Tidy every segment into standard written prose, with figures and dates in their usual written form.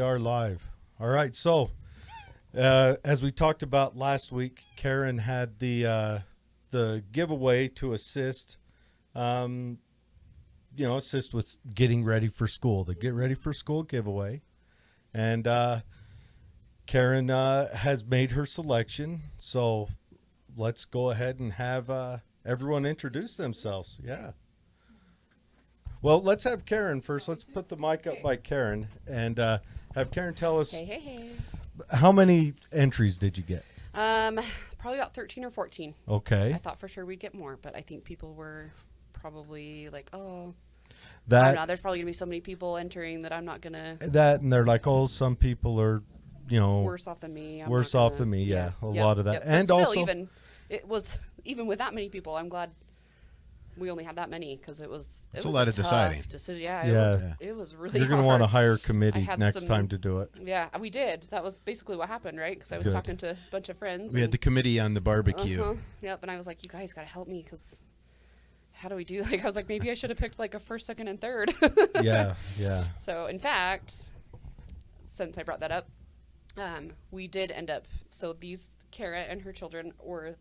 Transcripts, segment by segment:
are live. All right. So, as we talked about last week, Karen had the giveaway to assist, assist with getting ready for school, the Get Ready for School giveaway. And Karen has made her selection. So let's go ahead and have everyone introduce themselves. Yeah. Well, let's have Karen first. Let's put the mic up by Karen and have Karen tell us. Hey. How many entries did you get? Probably about 13 or 14. Okay. I thought for sure we'd get more, but I think people were probably like, oh, I That don't know, there's probably going to be so many people entering that I'm not going to. that and they're like, oh, some people are, Worse off than me. I'm worse not off gonna- than me. Yeah, a Yep, lot of that. yep. But And still, also, even with that many people, I'm glad we only had that many because it was a lot of tough deciding. Decision. Yeah, it was really you're going to hard. want to hire a committee had next some- time to do it. Yeah, we did. That was basically what happened, right? Because I was Good. talking to a bunch of friends. We had the committee on the barbecue. Yep, and I was like, you guys got to help me because how do we do? Like, I was like, maybe I should have picked like a first, second, and third. Yeah. So, in fact, since I brought that up, we did end up. So these Kara and her children were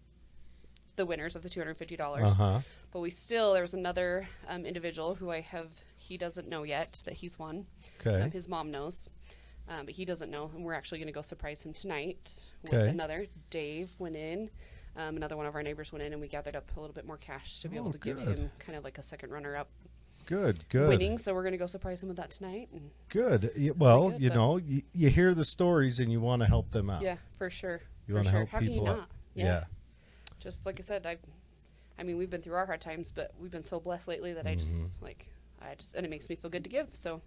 the winners of the $250. Uh-huh. But there was another individual who he doesn't know yet that he's won. Okay. His mom knows, but he doesn't know, and we're actually going to go surprise him tonight with Okay. another. Dave went in. Another one of our neighbors went in, and we gathered up a little bit more cash to be able to give good. him kind of like a second runner-up Good. winning. So we're going to go surprise him with that tonight. And Good. Well, good, you hear the stories and you want to help them out. yeah, for sure. You for want to sure. help How people can you out. not? Yeah. Just like I said, I mean, we've been through our hard times, but we've been so blessed lately that and it makes me feel good to give. So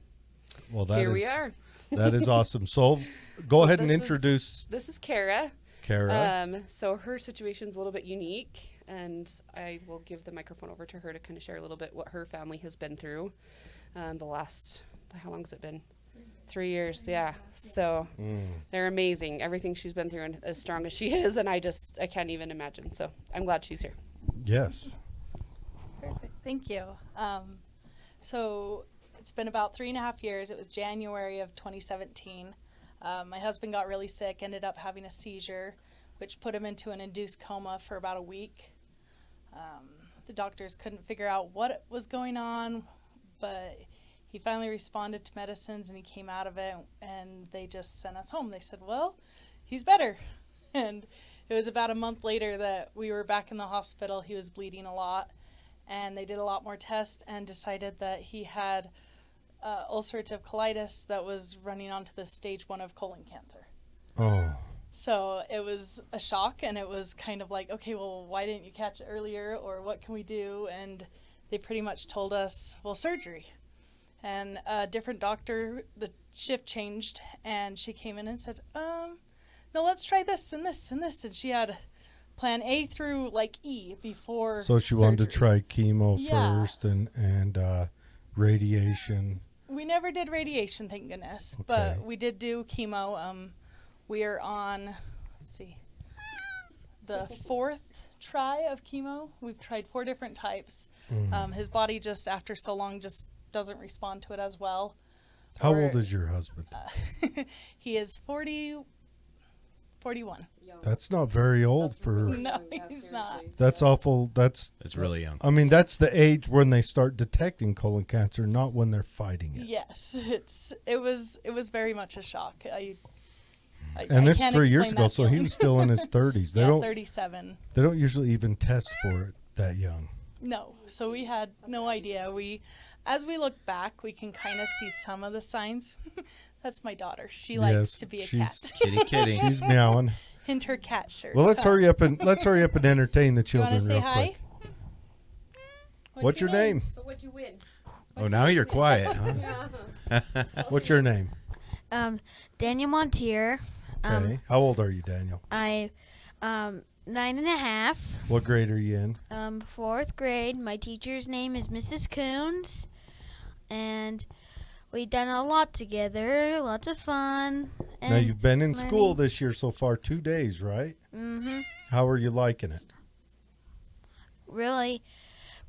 Well, here we are. That is awesome. So go ahead and introduce This is Kara. Kara. So her situation's a little bit unique, and I will give the microphone over to her to kind of share a little bit what her family has been through how long has it been? 3 years, yeah. So they're amazing. Everything she's been through, and as strong as she is, and I can't even imagine. So I'm glad she's here. Yes. Perfect. Thank you. So it's been about 3.5 years. It was January of 2017. My husband got really sick, ended up having a seizure, which put him into an induced coma for about a week. The doctors couldn't figure out what was going on, but he finally responded to medicines and he came out of it, and they just sent us home. They said, well, he's better. And it was about a month later that we were back in the hospital. He was bleeding a lot, and they did a lot more tests and decided that he had ulcerative colitis that was running onto the stage 1 of colon cancer. Oh. So it was a shock, and it was kind of like, okay, well, why didn't you catch it earlier, or what can we do? And they pretty much told us, well, surgery. And a different doctor, the shift changed, and she came in and said, no, let's try this and this and this. And she had plan A through like E before So she wanted to surgery. try chemo Yeah. first and radiation. We never did radiation, thank goodness, Okay. but we did do chemo. We are on, the 4th try of chemo. We've tried 4 different types. His body just, after so long, just doesn't respond to it as well. How old is your husband? He is 41. That's not very old for. No, he's not. That's awful. That's really young. I mean, that's the age when they start detecting colon cancer, not when they're fighting it. Yes, it was very much a shock. And this can't 3 years explain ago, that so he feeling. was still in his 30s. They Yeah, don't. 37. They don't usually even test for it that young. No, so we had no idea. As we look back, we can kind of see some of the signs. That's my daughter. She likes to be a cat. Kitty. She's meowing. Hint her cat shirt. Well, let's hurry up and entertain the You children want to say real hi? quick. What's your name? So what'd you win? Oh, now you're quiet, huh? What's your name? Daniel Montier. Okay. How old are you, Daniel? I 9.5. What grade are you in? 4th grade. My teacher's name is Mrs. Coons, and we've done a lot together. Lots of fun. And Now you've been in learning. school this year so far 2 days, right? Mm-hmm. How are you liking it? Really,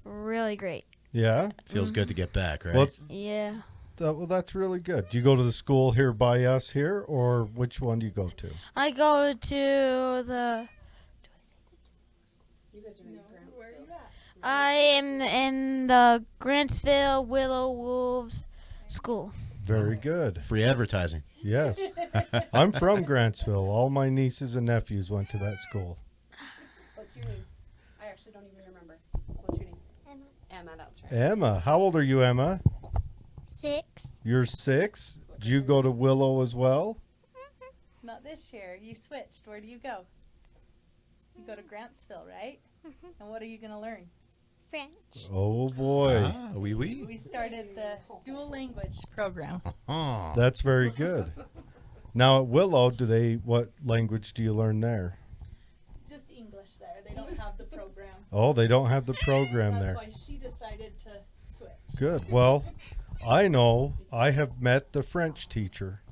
really great. Yeah. Feels good to get back, right? Well, Yeah. Well, that's really good. Do you go to the school here by us here, or which one do you go to? I go to the. You guys are in Where are you at? I am in the Grantsville Willow Wolves school. Very good. Free advertising. Yes. I'm from Grantsville. All my nieces and nephews went to that school. What's your name? I actually don't even remember. What's your name? Emma. Emma, that's right. Emma, how old are you, Emma? 6. You're 6. Do you go to Willow as well? Not this year. You switched. Where do you go? You go to Grantsville, right? And what are you going to learn? French. Oh boy, Ah, oui, oui. We started the dual language program. Oh. that's very good. Now at Willow, what language do you learn there? Just English there. They don't have the program. Oh, they don't have the program That's there. why she decided to switch. Good. Well, I know I have met the French teacher.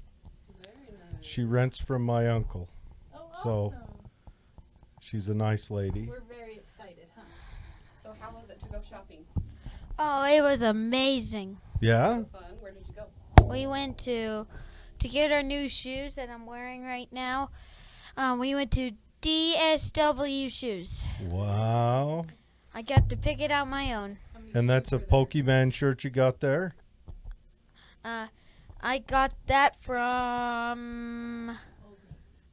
Very nice. She rents from my uncle. Oh, So- awesome. She's a nice lady. We're very excited, huh? So how was it to go shopping? Oh, it was amazing. Yeah? Fun. Where did you go? We went to get our new shoes that I'm wearing right now. We went to DSW Shoes. Wow. I got to pick it out my own. How many And that's shoes a were there? Pokemon shirt you got there? I got that from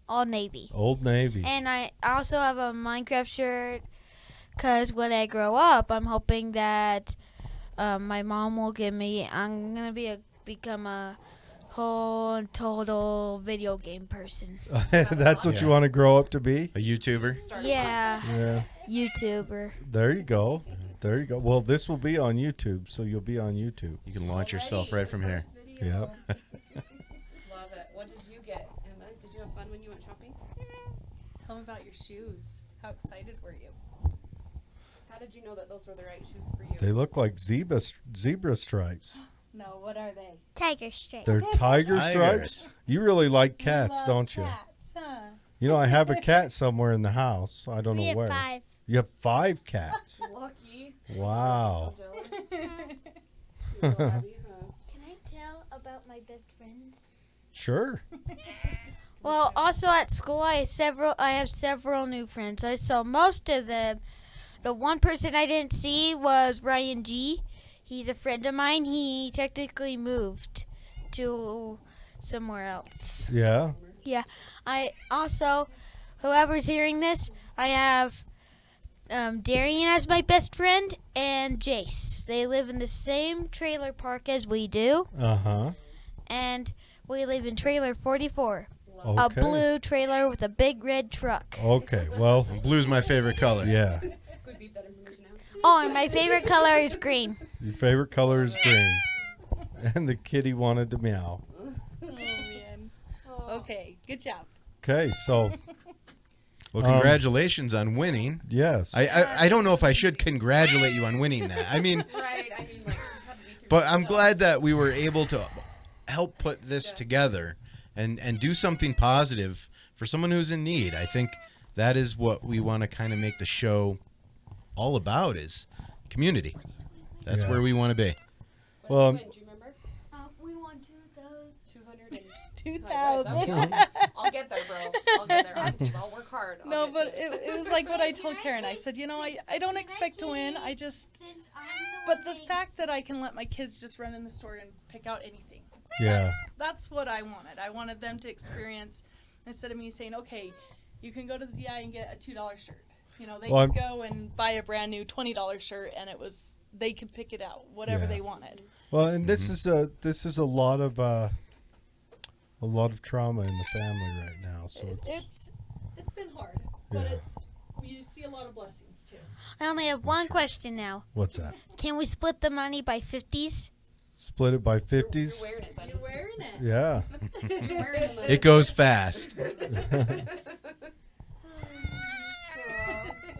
Old Navy. Old Navy. And I also have a Minecraft shirt because when I grow up, I'm hoping that my mom will give me. I'm gonna become a whole and total video game person. That's what you Yeah. want to grow up to be? A YouTuber. Started Yeah, Yeah. YouTuber. There you go. There you go. Well, this will be on YouTube, so you'll be on YouTube. You can launch yourself right from here. Yep. Love it. What did you get, Emma? Did you have fun when you went shopping? Tell me about your shoes. How excited were you? How did you know that those were the right shoes for you? They look like zebra stripes. No, what are they? Tiger Stripe. They're tiger stripes. Tigers. You really like cats, love don't you? Cats, huh? You know, I have a cat somewhere in the house. I don't know where. 5. You have 5 cats. Lucky. Wow. So jealous. You're so happy, huh? Can I tell about my best friends? Sure. Well, also at school, I have several new friends. I saw most of them. The one person I didn't see was Ryan G. He's a friend of mine. He technically moved to somewhere else. Yeah. I also, whoever's hearing this, I have Darian as my best friend and Jace. They live in the same trailer park as we do, Uh-huh. and we live in trailer 44, Love a Okay. blue trailer with a big red truck. Okay. Well, Blue's my favorite color. yeah. it. Could be better information now. Oh, and my favorite color is green. Your favorite color is green. And the kitty wanted to meow. Oh, man. Okay, good job. Okay, so Well, congratulations on winning. yes. I don't know if I should congratulate you on winning that. I mean, Right. I mean, like, you had to be through but I'm yourself. glad that we were able to help put this together and do something positive for someone who's in need. I think that is what we want to kind of make the show all about is community. That's Yeah. where we want to be. What Well, did you win? Do you remember? We want 200 and 2,000. I'll get there, bro. I'll get there. I'll work hard. I'll No, get but to it. it was like what I told Karen. I said, I don't expect to win. But the fact that I can let my kids just run in the store and pick out anything. yeah. That's what I wanted. I wanted them to experience, instead of me saying, okay, you can go to the DI and get a $2 shirt. They Well, could go and buy a brand new $20 shirt, and they could pick it out, whatever Yeah. they wanted. Well, and this is a lot of trauma in the family right now. So It's been hard, but Yeah. you see a lot of blessings too. I only have one question now. what's that? Can we split the money by 50s? Split it by You're 50s? wearing it, buddy. You're wearing it. Yeah. You're wearing it. It goes fast.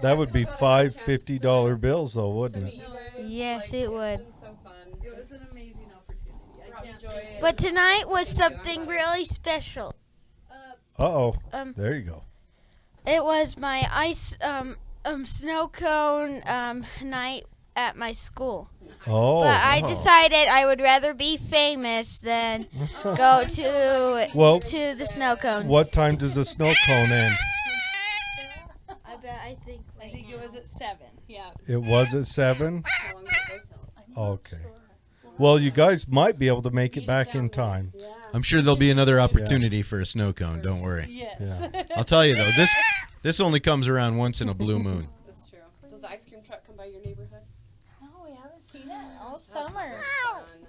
That would be 5 $50 bills though, wouldn't it? Yes, it would. It's been so fun. It was an amazing opportunity. I can't Joy thank you. But tonight was something really special. Uh-oh. Um, There you go. It was my ice snow cone night at my school. Oh, But I decided I would rather be famous than go to Well- to the snow cones. what time does the snow cone end? I think it was at 7. Yeah. It was at 7. How long does it go till? Okay. Well, you guys might be able to make it back in time. Yeah. I'm sure there'll be another opportunity for a snow cone. Don't worry. Yes. Yeah. I'll tell you though, this only comes around once in a blue moon. That's true. Does the ice cream truck come by your neighborhood? No, we haven't seen it all summer.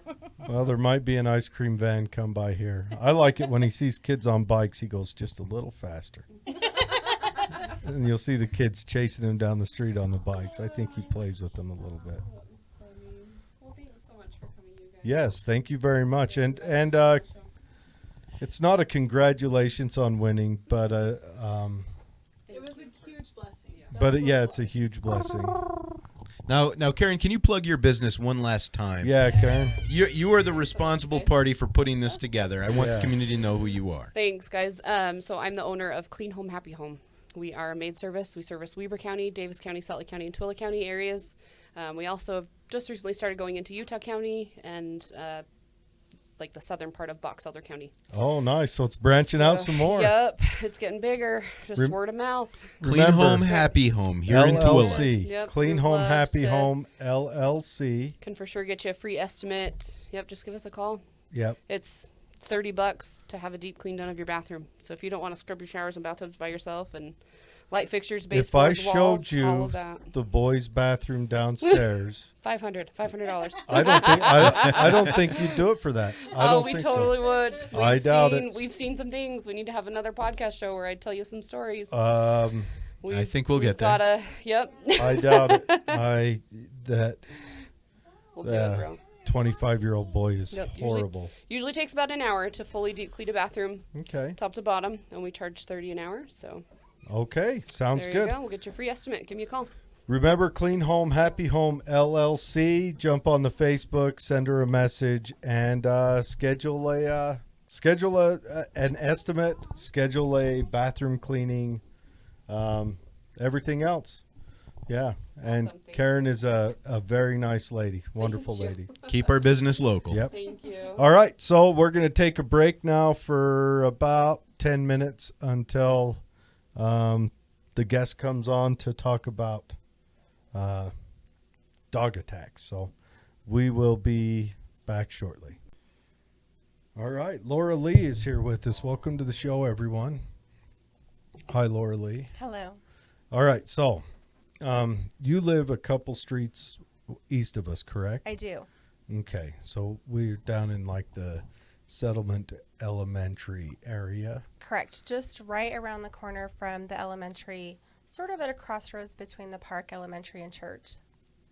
Fun. Well, there might be an ice cream van come by here. I like it when he sees kids on bikes, he goes just a little faster. And you'll see the kids chasing him down the street on the bikes. I think he plays with them a little bit. Well, thank you so much for coming, you guys. Yes, thank you very much. And it's not a congratulations on winning, but It was a huge blessing. it's a huge blessing. Now, Karen, can you plug your business one last time? Yeah, Karen. You are the responsible party for putting this together. I want the Yeah. community to know who you are. Thanks, guys. So I'm the owner of Clean Home, Happy Home. We are a maid service. We service Weber County, Davis County, Salt Lake County, and Twilla County areas. We also have just recently started going into Utah County and like the southern part of Box Elder County. Oh, nice. So it's branching out So, some more. Yep, it's getting bigger. Just Rem- word of mouth. Clean Remember, Home, Happy Home here in Twilla. LLC. Yep, Clean we'd Home, love Happy to- Home, LLC. Can for sure get you a free estimate. Yep, just give us a call. Yep. It's $30 to have a deep clean done of your bathroom. So if you don't want to scrub your showers and bathtubs by yourself and light fixtures, If I baseboards, walls, showed all you of that, the boys' bathroom downstairs, $500. I don't think you'd do it for that. I don't we think totally would. I doubt it. We've seen some things. We need to have another podcast show where I tell you some stories. so. I think we'll get there. Gotta, yep. I doubt it. We'll do it, bro. 25-year-old boy is Yep, horrible. Usually takes about an hour to fully deep clean a bathroom, Okay. top to bottom, and we charge $30 an hour. So Okay. Sounds there good. you go. We'll get your free estimate. Give me a call. Remember, Clean Home, Happy Home, LLC. Jump on the Facebook, send her a message, and schedule an estimate, schedule a bathroom cleaning, everything else. Yeah, and Awesome, thank Karen is a very nice lady, wonderful you. lady. Keep our business local. Yep. Thank you. All right, so we're going to take a break now for about 10 minutes until the guest comes on to talk about dog attacks. So we will be back shortly. All right, Lorelei is here with us. Welcome to the show, everyone. Hi, Lorelei. Hello. All right, so you live a couple streets east of us, correct? I do. Okay, so we're down in like the Settlement Elementary area. Correct. Just right around the corner from the elementary, sort of at a crossroads between the park, elementary, and church.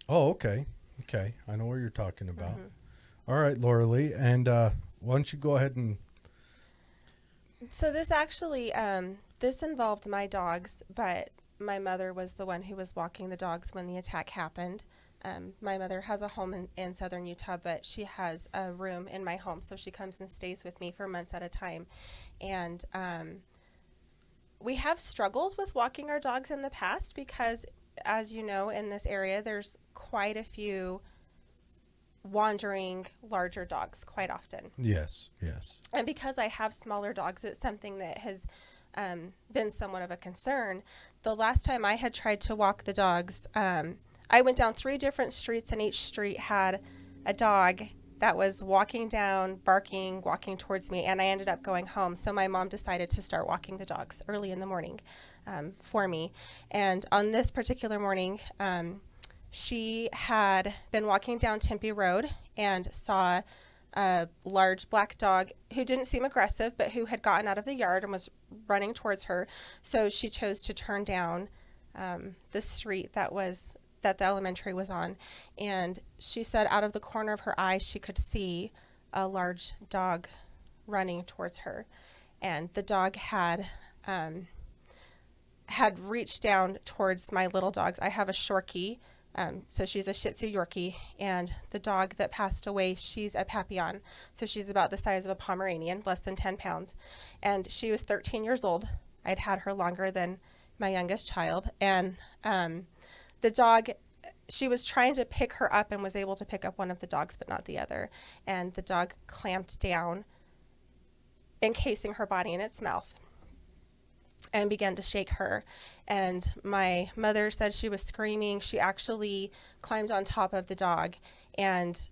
Oh, okay. Okay, I know where you're talking about. All right, Lorelei, and why don't you go ahead and... So this actually, this involved my dogs, but my mother was the one who was walking the dogs when the attack happened. My mother has a home in southern Utah, but she has a room in my home, so she comes and stays with me for months at a time. And we have struggled with walking our dogs in the past because, as you know, in this area, there's quite a few wandering larger dogs quite often. Yes, yes. And because I have smaller dogs, it's something that has been somewhat of a concern. The last time I had tried to walk the dogs, I went down 3 different streets, and each street had a dog that was walking down, barking, walking towards me, and I ended up going home. So my mom decided to start walking the dogs early in the morning for me. And on this particular morning, she had been walking down Tempe Road and saw a large black dog who didn't seem aggressive, but who had gotten out of the yard and was running towards her. So she chose to turn down the street that the elementary was on. And she said out of the corner of her eye, she could see a large dog running towards her. And the dog had reached down towards my little dogs. I have a Shorkie. So she's a Shih Tzu Yorkie, and the dog that passed away, she's a Papillon. So she's about the size of a Pomeranian, less than 10 pounds. And she was 13 years old. I'd had her longer than my youngest child. And the dog she was trying to pick her up and was able to pick up one of the dogs, but not the other. And the dog clamped down, encasing her body in its mouth, and began to shake her. And my mother said she was screaming. She actually climbed on top of the dog and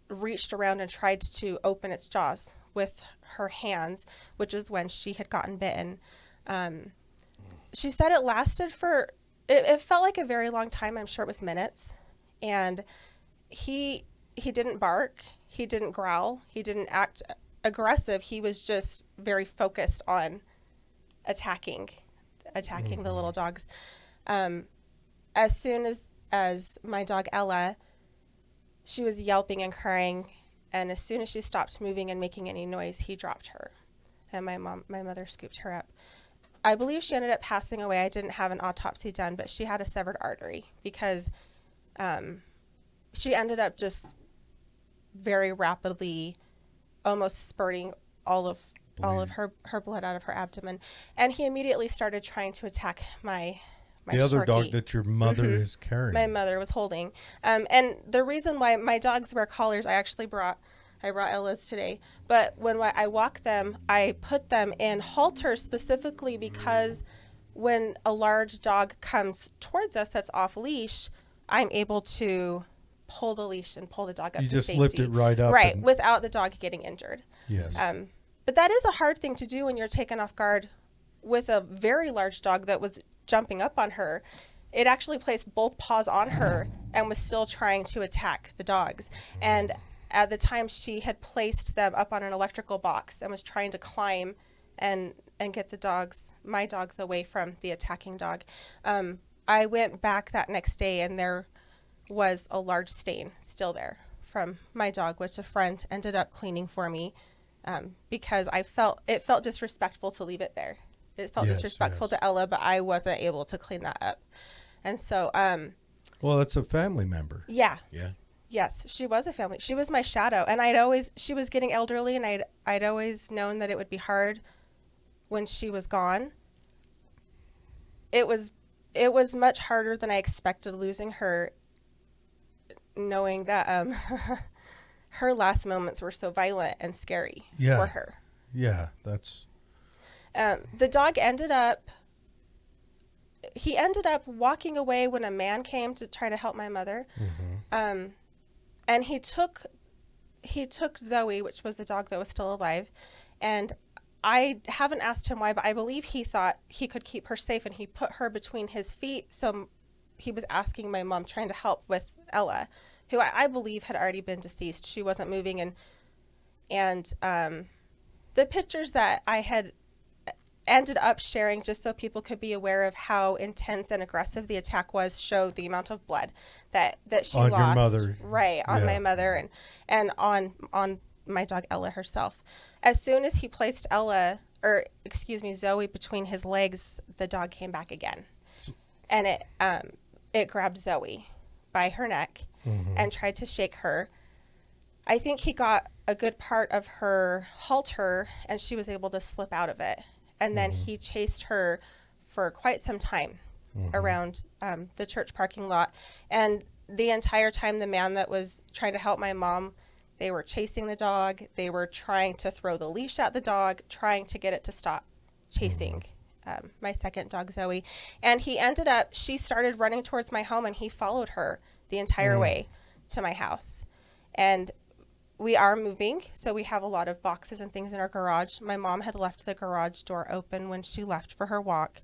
reached around and tried to open its jaws with her hands, which is when she had gotten bitten. She said it lasted for, it felt like a very long time. I'm sure it was minutes. And he didn't bark. He didn't growl. He didn't act aggressive. He was just very focused on attacking the little dogs. As soon as my dog Ella, she was yelping and crying, and as soon as she stopped moving and making any noise, he dropped her, and my mother scooped her up. I believe she ended up passing away. I didn't have an autopsy done, but she had a severed artery because she ended up just very rapidly, almost spurting all of her blood out of her abdomen, and he immediately started trying to attack my the other dog Sharky. that your mother is carrying. My mother was holding. And the reason why my dogs wear collars, I brought Ella's today, but when I walk them, I put them in halters specifically because when a large dog comes towards us that's off leash, I'm able to pull the leash and pull the dog up You to just safety. lift it right up. Right, and- without the dog getting injured. yes. But that is a hard thing to do when you're taken off guard with a very large dog that was jumping up on her. It actually placed both paws on her and was still trying to attack the dogs. And at the time, she had placed them up on an electrical box and was trying to climb and get my dogs away from the attacking dog. I went back that next day, and there was a large stain still there from my dog, which a friend ended up cleaning for me. Because it felt disrespectful to leave it there. It felt Yes, disrespectful yes. to Ella, but I wasn't able to clean that up. And so, well, that's a family member. yeah, Yeah. yes, she was a family. She was my shadow, and she was getting elderly, and I'd always known that it would be hard when she was gone. It was much harder than I expected losing her, knowing that her last moments were so violent and scary Yeah. for her. Yeah, that's The dog ended up walking away when a man came to try to help my mother. And he took Zoe, which was the dog that was still alive, and I haven't asked him why, but I believe he thought he could keep her safe, and he put her between his feet. So he was asking my mom, trying to help with Ella, who I believe had already been deceased. She wasn't moving, and the pictures that I had ended up sharing, just so people could be aware of how intense and aggressive the attack was, showed the amount of blood that she On lost. your mother. Right, on Yeah. my mother and on my dog Ella herself. As soon as he placed Zoe between his legs, the dog came back again. And it grabbed Zoe by her neck and tried to shake her. I think he got a good part of her halter, and she was able to slip out of it. And then he chased her for quite some time around the church parking lot. And the entire time, the man that was trying to help my mom, they were chasing the dog. They were trying to throw the leash at the dog, trying to get it to stop chasing my second dog, Zoe. And she started running towards my home, and he followed her the entire way to my house. And we are moving, so we have a lot of boxes and things in our garage. My mom had left the garage door open when she left for her walk,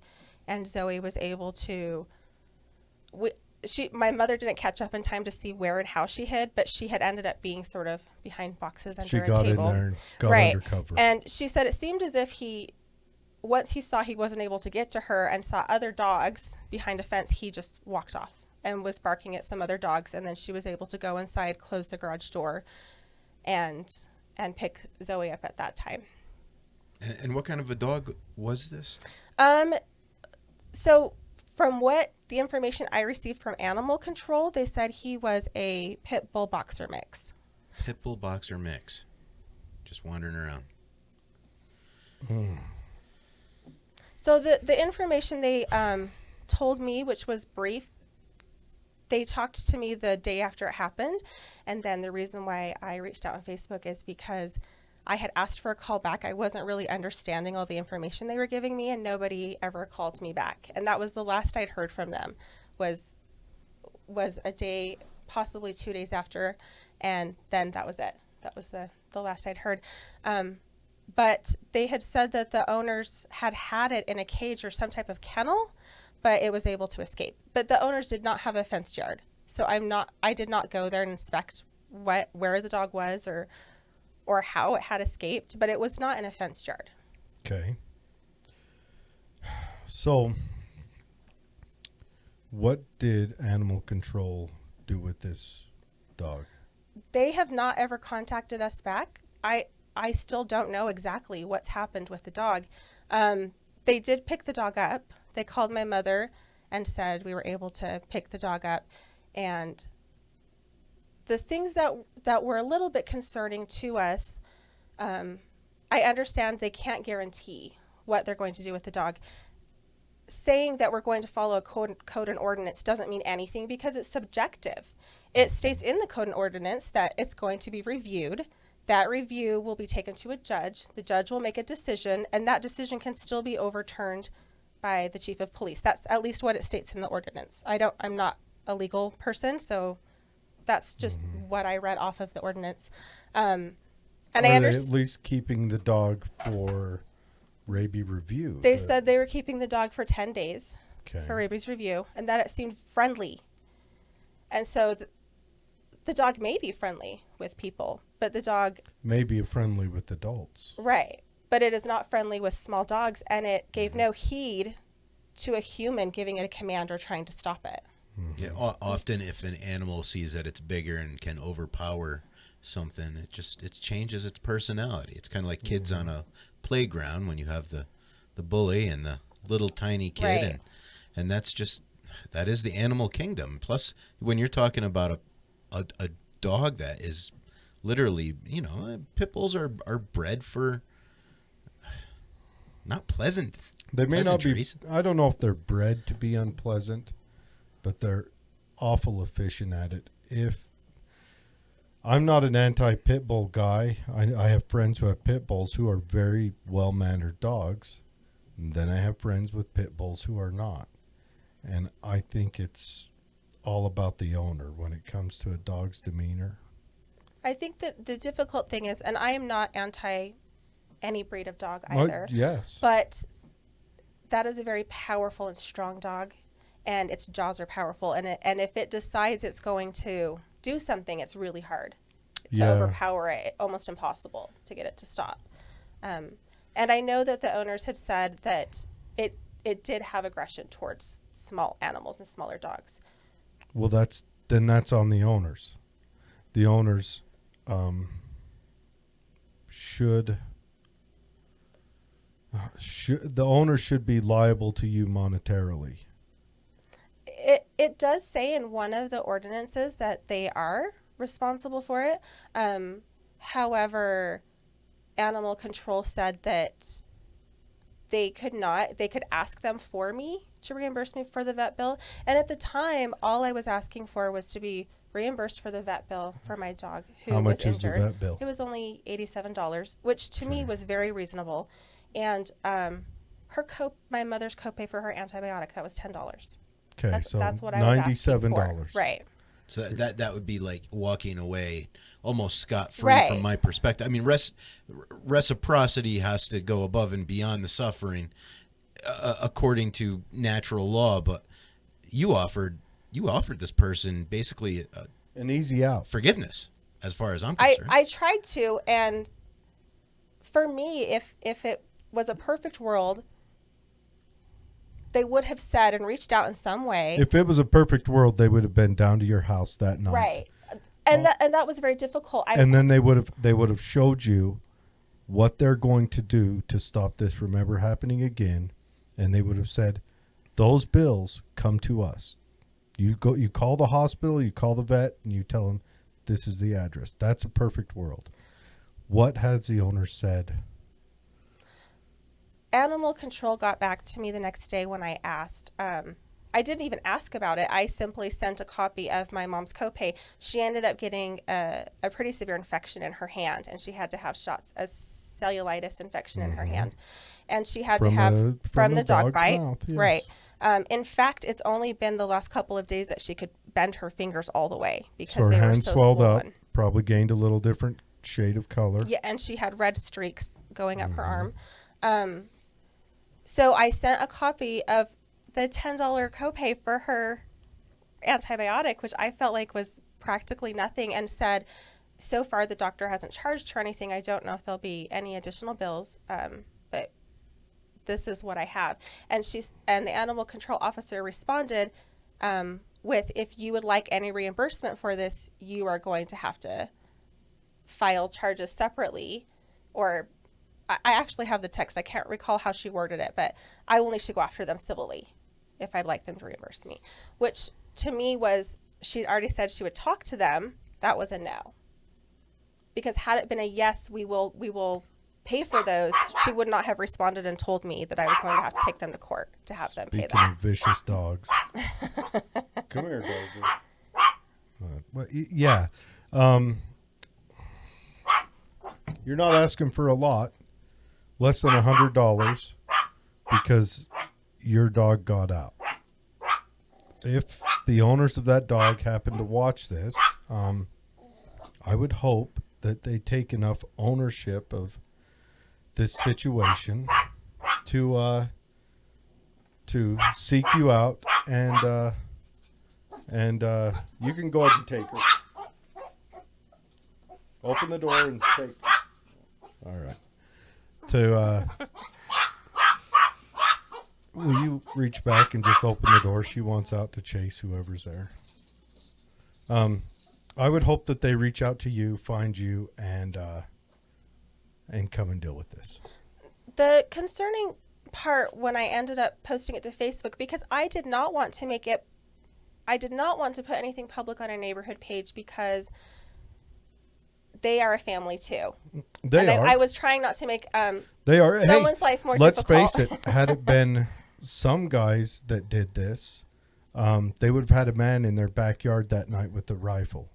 and Zoe was able to. My mother didn't catch up in time to see where and how she hid, but she had ended up being sort of behind boxes under she a got table. in there and got Right. undercover. And she said it seemed as if once he saw he wasn't able to get to her and saw other dogs behind a fence, he just walked off and was barking at some other dogs. And then she was able to go inside, close the garage door, and pick Zoe up at that time. And what kind of a dog was this? So from the information I received from animal control, they said he was a pit bull boxer mix. Pit bull boxer mix. Just wandering around. So the information they told me, which was brief, they talked to me the day after it happened. And then the reason why I reached out on Facebook is because I had asked for a call back. I wasn't really understanding all the information they were giving me, and nobody ever called me back. And that was the last I'd heard from them, was a day, possibly 2 days after, and then that was it. That was the last I'd heard. But they had said that the owners had it in a cage or some type of kennel, but it was able to escape. But the owners did not have a fenced yard. So I did not go there and inspect where the dog was or how it had escaped, but it was not in a fenced yard. Okay. So, what did animal control do with this dog? They have not ever contacted us back. I still don't know exactly what's happened with the dog. They did pick the dog up. They called my mother and said we were able to pick the dog up. And the things that were a little bit concerning to us, I understand they can't guarantee what they're going to do with the dog. Saying that we're going to follow a code and ordinance doesn't mean anything because it's subjective. It states in the code and ordinance that it's going to be reviewed. That review will be taken to a judge. The judge will make a decision, and that decision can still be overturned by the chief of police. That's at least what it states in the ordinance. I'm not a legal person, so that's just what I read off of the ordinance. And Are I they understand. at least keeping the dog for rabies review? They said they were keeping the dog for 10 days Okay. for rabies review, and that it seemed friendly. And so the dog may be friendly with people, but the dog, Maybe friendly with adults. right, but it is not friendly with small dogs, and it gave no heed to a human giving it a command or trying to stop it. Yeah, often if an animal sees that it's bigger and can overpower something, it changes its personality. It's kind of like kids on a playground when you have the bully and the little tiny kid, Right. and that is the animal kingdom. Plus, when you're talking about a dog that is literally, pit bulls are bred for not pleasant. They may not be. pleasantries. I don't know if they're bred to be unpleasant, but they're awful efficient at it. If I'm not an anti-pit bull guy, I have friends who have pit bulls who are very well-mannered dogs. And then I have friends with pit bulls who are not. And I think it's all about the owner when it comes to a dog's demeanor. I think that the difficult thing is, and I am not anti any breed of dog Well, either, yes. but that is a very powerful and strong dog, and its jaws are powerful, and if it decides it's going to do something, it's really hard to Yeah. overpower it, almost impossible to get it to stop. And I know that the owners had said that it did have aggression towards small animals and smaller dogs. Well, that's on the owners. The owners should the owner should be liable to you monetarily. It does say in one of the ordinances that they are responsible for it. However, animal control said that they could ask them for me to reimburse me for the vet bill. And at the time, all I was asking for was to be reimbursed for the vet bill for my dog who How was much is the injured. vet bill? It was only $87, which to me was very reasonable. And my mother's copay for her antibiotic, that was $10. Okay, so That's what I was asking for. $97. Right. So that would be like walking away almost scot-free Right. from my perspective. I mean, reciprocity has to go above and beyond the suffering according to natural law, but you offered this person basically An easy out. forgiveness as far as I'm concerned. I tried to, and for me, if it was a perfect world, they would have said and reached out in some way. If it was a perfect world, they would have been down to your house that night. Right. And that was very difficult. And then they would have showed you what they're going to do to stop this from ever happening again, and they would have said, "Those bills come to us. You call the hospital, you call the vet, and you tell them this is the address." That's a perfect world. What has the owner said? Animal control got back to me the next day when I asked. I I didn't even ask about it. I simply sent a copy of my mom's copay. She ended up getting a pretty severe infection in her hand, and she had to have shots, a cellulitis infection in her hand. And she had to have from the dog dog's bite. mouth, yes. Right. In fact, it's only been the last couple of days that she could bend her fingers all the way because So her they were hand so swelled swollen. up, probably gained a little different shade of color. Yeah, and she had red streaks going up her arm. So I sent a copy of the $10 copay for her antibiotic, which I felt like was practically nothing, and said, so far the doctor hasn't charged her anything. I don't know if there'll be any additional bills, but this is what I have. And the animal control officer responded with, if you would like any reimbursement for this, you are going to have to file charges separately, or I actually have the text. I can't recall how she worded it, but I only should go after them civilly if I'd like them to reimburse me, which to me was, she'd already said she would talk to them. That was a no. Because had it been a yes, we will pay for those, she would not have responded and told me that I was going to have to take them to court to have them pay Speaking them. of vicious dogs. Come here, Dozy. Yeah. You're not asking for a lot, less than $100, because your dog got out. If the owners of that dog happen to watch this, I would hope that they take enough ownership of this situation to seek you out, and you can go ahead and take her. Open the door and take. All right. Will you reach back and just open the door? She wants out to chase whoever's there. I would hope that they reach out to you, find you, and come and deal with this. The concerning part when I ended up posting it to Facebook, because I did not want to put anything public on a neighborhood page, because they are a family too. They are. I was trying not to make They are. someone's Hey, life more let's difficult. face it. Had it been some guys that did this, they would have had a man in their backyard that night with a rifle,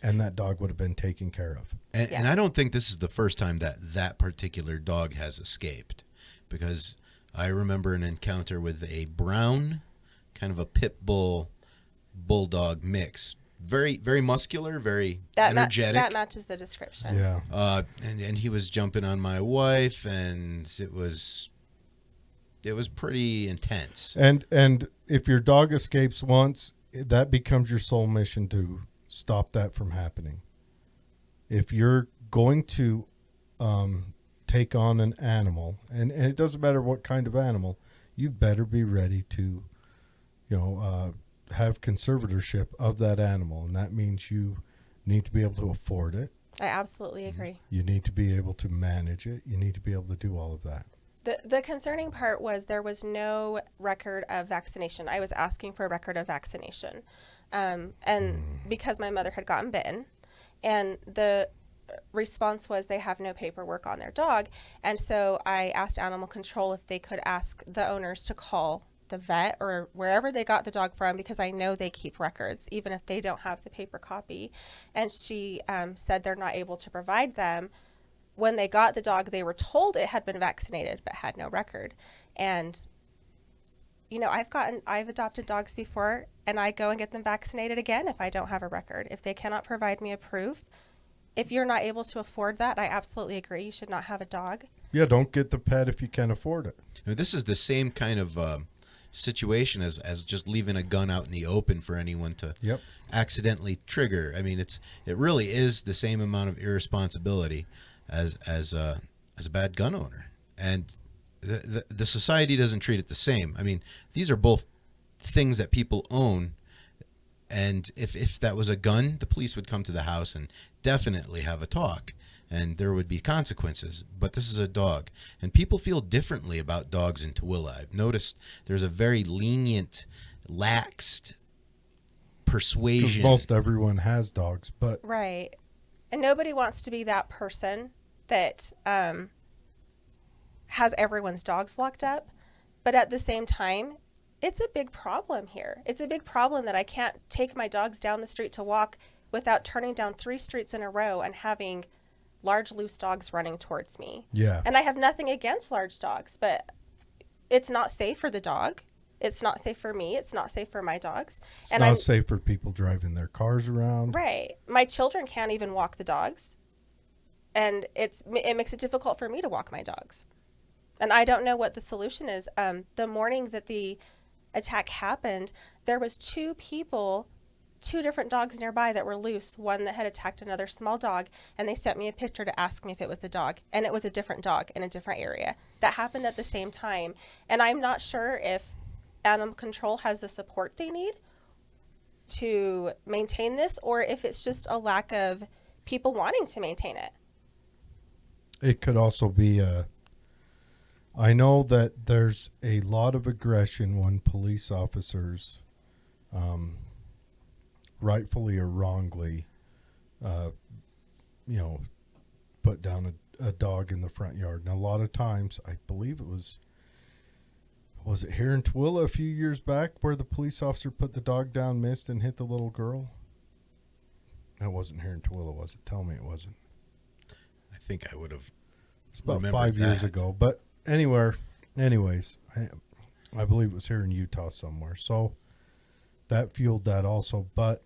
and that dog would have been taken care of. And I don't think this is the first time that particular dog has escaped, because I remember an encounter with a brown, kind of a pit bull bulldog mix. Very, very muscular, very energetic. That matches the description. Yeah. And he was jumping on my wife, and it was pretty intense. And if your dog escapes once, that becomes your sole mission to stop that from happening. If you're going to take on an animal, and it doesn't matter what kind of animal, you better be ready to, have conservatorship of that animal. And that means you need to be able to afford it. I absolutely agree. You need to be able to manage it. You need to be able to do all of that. The concerning part was there was no record of vaccination. I was asking for a record of vaccination. Because my mother had gotten bitten, and the response was they have no paperwork on their dog. And so I asked animal control if they could ask the owners to call the vet or wherever they got the dog from, because I know they keep records, even if they don't have the paper copy. And she said they're not able to provide them. When they got the dog, they were told it had been vaccinated, but had no record. And, I've adopted dogs before, and I go and get them vaccinated again if I don't have a record. If they cannot provide me a proof, if you're not able to afford that, I absolutely agree. You should not have a dog. Yeah, don't get the pet if you can't afford it. Now, this is the same kind of situation as just leaving a gun out in the open for anyone to accidentally trigger. I mean, it really is the same amount of irresponsibility as a bad gun owner, and the society doesn't treat it the same. I mean, these are both things that people own, and if that was a gun, the police would come to the house and definitely have a talk, and there would be consequences. But this is a dog, and people feel differently about dogs in Tooele. I've noticed there's a very lenient, laxed persuasion. 'Cause most everyone has dogs, but Right. And nobody wants to be that person that has everyone's dogs locked up. But at the same time, it's a big problem here. It's a big problem that I can't take my dogs down the street to walk without turning down 3 streets in a row and having large loose dogs running towards me. Yeah. And I have nothing against large dogs, but it's not safe for the dog. It's not safe for me. It's not safe for my dogs. It's and not I'm safe for people driving their cars around. right. My children can't even walk the dogs. And it makes it difficult for me to walk my dogs. And I don't know what the solution is. The morning that the attack happened, there was 2 people, 2 different dogs nearby that were loose, one that had attacked another small dog, and they sent me a picture to ask me if it was the dog, and it was a different dog in a different area. That happened at the same time, and I'm not sure if animal control has the support they need to maintain this, or if it's just a lack of people wanting to maintain it. It could also be I know that there's a lot of aggression when police officers, rightfully or wrongly, put down a dog in the front yard. And a lot of times, I believe it was it here in Tooele a few years back where the police officer put the dog down, missed, and hit the little girl? That wasn't here in Tooele, was it? Tell me it wasn't. I think I would have. It's about 5 years ago. But anyways, I believe it was here in Utah somewhere. So that fueled that also. But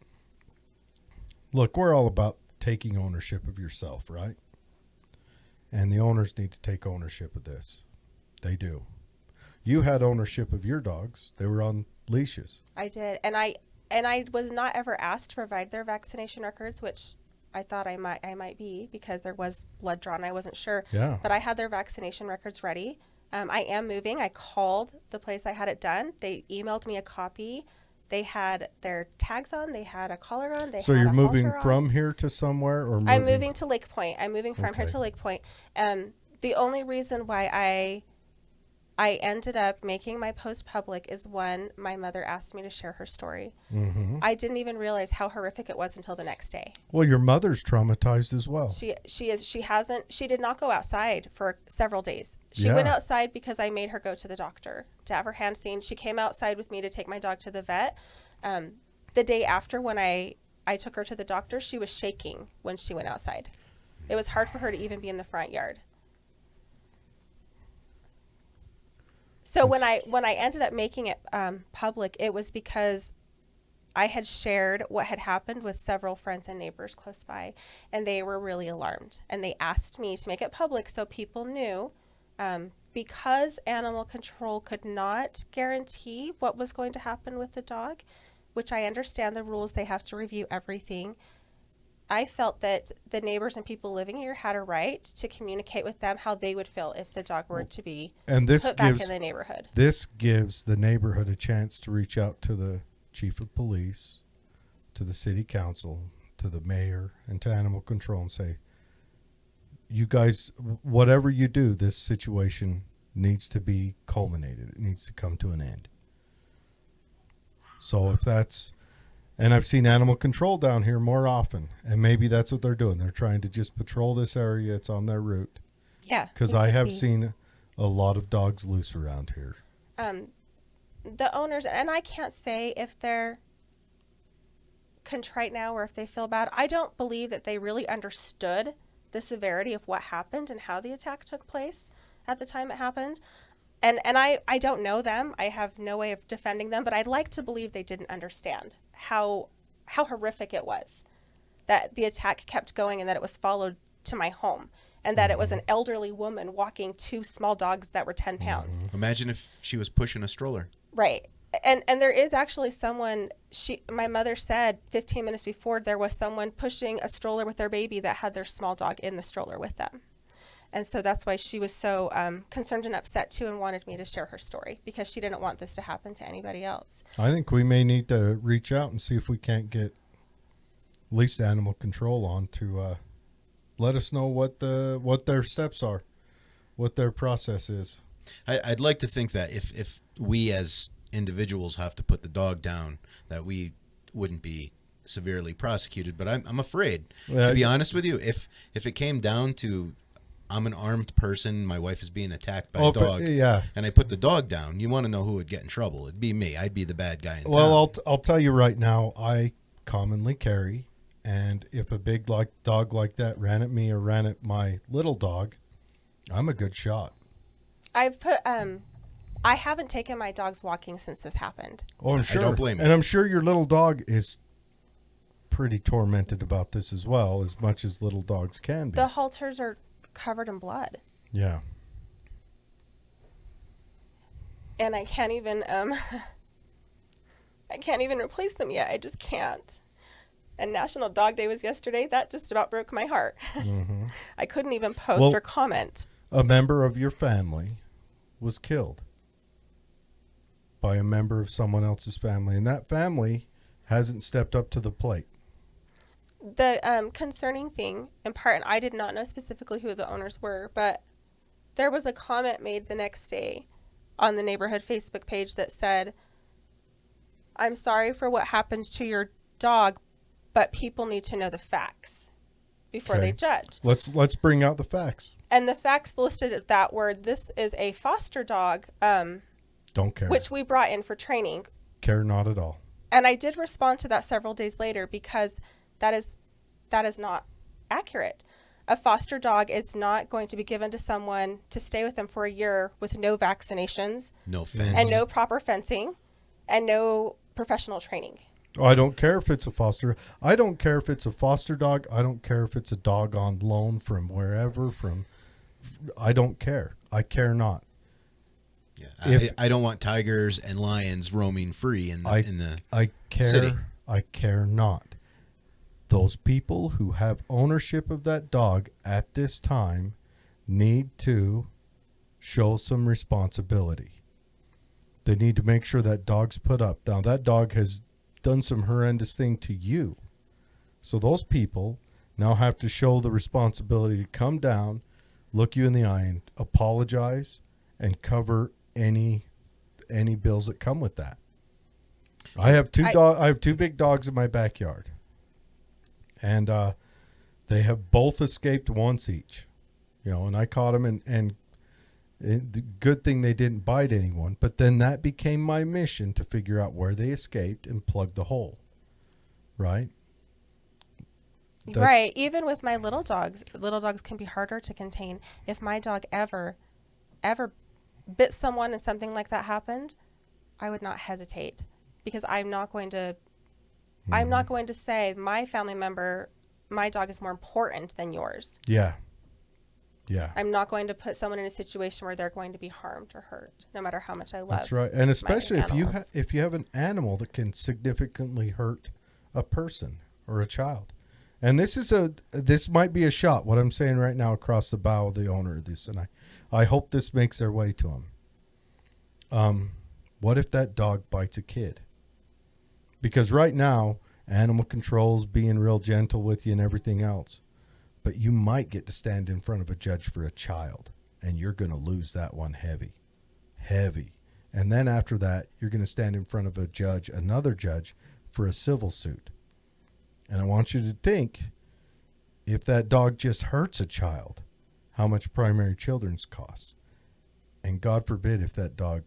look, we're all about taking ownership of yourself, right? And the owners need to take ownership of this. They do. You had ownership of your dogs. They were on leashes. I did, and I was not ever asked to provide their vaccination records, which I thought I might be, because there was blood drawn. I wasn't sure. Yeah. But I had their vaccination records ready. I am moving. I called the place I had it done. They emailed me a copy. They had their tags on. They had a collar on. So you're moving from here to somewhere, or I'm moving to Lake Point. I'm moving from here Okay. to Lake Point. The only reason why I ended up making my post public is when my mother asked me to share her story. Mm-hmm. I didn't even realize how horrific it was until the next day. Well, your mother's traumatized as well. She did not go outside for several days. She Yeah. went outside because I made her go to the doctor to have her hand seen. She came outside with me to take my dog to the vet. The day after, when I took her to the doctor, she was shaking when she went outside. It was hard for her to even be in the front yard. So when I ended up making it public, it was because I had shared what had happened with several friends and neighbors close by, and they were really alarmed. And they asked me to make it public so people knew, because animal control could not guarantee what was going to happen with the dog, which I understand the rules, they have to review everything. I felt that the neighbors and people living here had a right to communicate with them how they would feel if the dog were to be And this put back gives in the neighborhood. this gives the neighborhood a chance to reach out to the chief of police, to the city council, to the mayor, and to animal control and say, you guys, whatever you do, this situation needs to be culminated. It needs to come to an end. So if that's, and I've seen animal control down here more often, and maybe that's what they're doing. They're trying to just patrol this area. It's on their route. Yeah. Because it I could have be. seen a lot of dogs loose around here. The owners, and I can't say if they're contrite now or if they feel bad. I don't believe that they really understood the severity of what happened and how the attack took place at the time it happened. And I don't know them. I have no way of defending them, but I'd like to believe they didn't understand how horrific it was, that the attack kept going and that it was followed to my home, and that it was an elderly woman walking 2 small dogs that were 10 pounds. Imagine if she was pushing a stroller. Right. And there is actually someone, my mother said 15 minutes before, there was someone pushing a stroller with their baby that had their small dog in the stroller with them. And so that's why she was so concerned and upset too, and wanted me to share her story, because she didn't want this to happen to anybody else. I think we may need to reach out and see if we can't get at least animal control on to let us know what their steps are, what their process is. I'd like to think that if we as individuals have to put the dog down, that we wouldn't be severely prosecuted. But I'm afraid, to be honest with you, if it came down to I'm an armed person. My wife is being attacked by Oh, a dog. yeah. And I put the dog down. You want to know who would get in trouble? It'd be me. I'd be the bad guy in town. Well, I'll tell you right now, I commonly carry, and if a big dog like that ran at me or ran at my little dog, I'm a good shot. I've put I haven't taken my dogs walking since this happened. Oh, I'm sure. don't blame you. And I'm sure your little dog is pretty tormented about this as well, as much as little dogs can be. The halters are covered in blood. Yeah. And I can't even I can't even replace them yet. I just can't. And National Dog Day was yesterday. That just about broke my heart. Mm-hmm. I couldn't even post Well, or comment. A member of your family was killed by a member of someone else's family, and that family hasn't stepped up to the plate. The concerning thing, in part, and I did not know specifically who the owners were, but there was a comment made the next day on the neighborhood Facebook page that said, "I'm sorry for what happens to your dog, but people need to know the facts before Okay. they judge." Let's bring out the facts. And the facts listed at that word, this is a foster dog, Don't care. which we brought in for training. Care not at all. And I did respond to that several days later because that is not accurate. A foster dog is not going to be given to someone to stay with them for a year with no vaccinations No fence. and no proper fencing and no professional training. I don't care if it's a foster. I don't care if it's a foster dog. I don't care if it's a dog on loan from wherever. I don't care. I care not. Yeah, If- I don't want tigers and lions roaming free in the I care. city. I care not. Those people who have ownership of that dog at this time need to show some responsibility. They need to make sure that dog's put up. Now, that dog has done some horrendous thing to you. So those people now have to show the responsibility to come down, look you in the eye, and apologize and cover any bills that come with that. I have two big dogs in my backyard, and they have both escaped once each. And I caught them, and the good thing they didn't bite anyone. But then that became my mission to figure out where they escaped and plug the hole. Right? Right. Even with my little dogs can be harder to contain. If my dog ever bit someone and something like that happened, I would not hesitate, because I'm not going to say my family member, my dog is more important than yours. Yeah. Yeah. I'm not going to put someone in a situation where they're going to be harmed or hurt, no matter how much I love. That's right. And especially my if you animals. if you have an animal that can significantly hurt a person or a child. And this might be a shot, what I'm saying right now, across the bow of the owner of this, and I hope this makes their way to him. What if that dog bites a kid? Because right now, animal control's being real gentle with you and everything else. But you might get to stand in front of a judge for a child, and you're going to lose that one heavy. And then after that, you're going to stand in front of another judge, for a civil suit. And I want you to think, if that dog just hurts a child, how much primary children's costs. And God forbid if that dog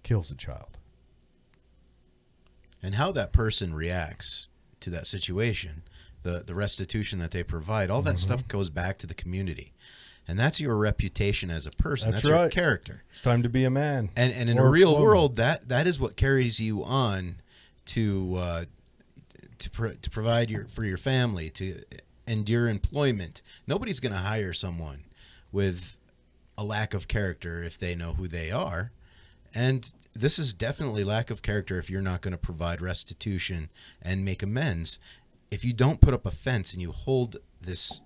kills a child. and how that person reacts to that situation, the restitution that they provide, all that stuff goes back to the community. And that's your reputation as a person. That's That's your right. character. It's time to be a man. And in Or a real woman. world, that is what carries you on to provide for your family, to endure employment. Nobody's going to hire someone with a lack of character if they know who they are. And this is definitely lack of character if you're not going to provide restitution and make amends. If you don't put up a fence and you hold this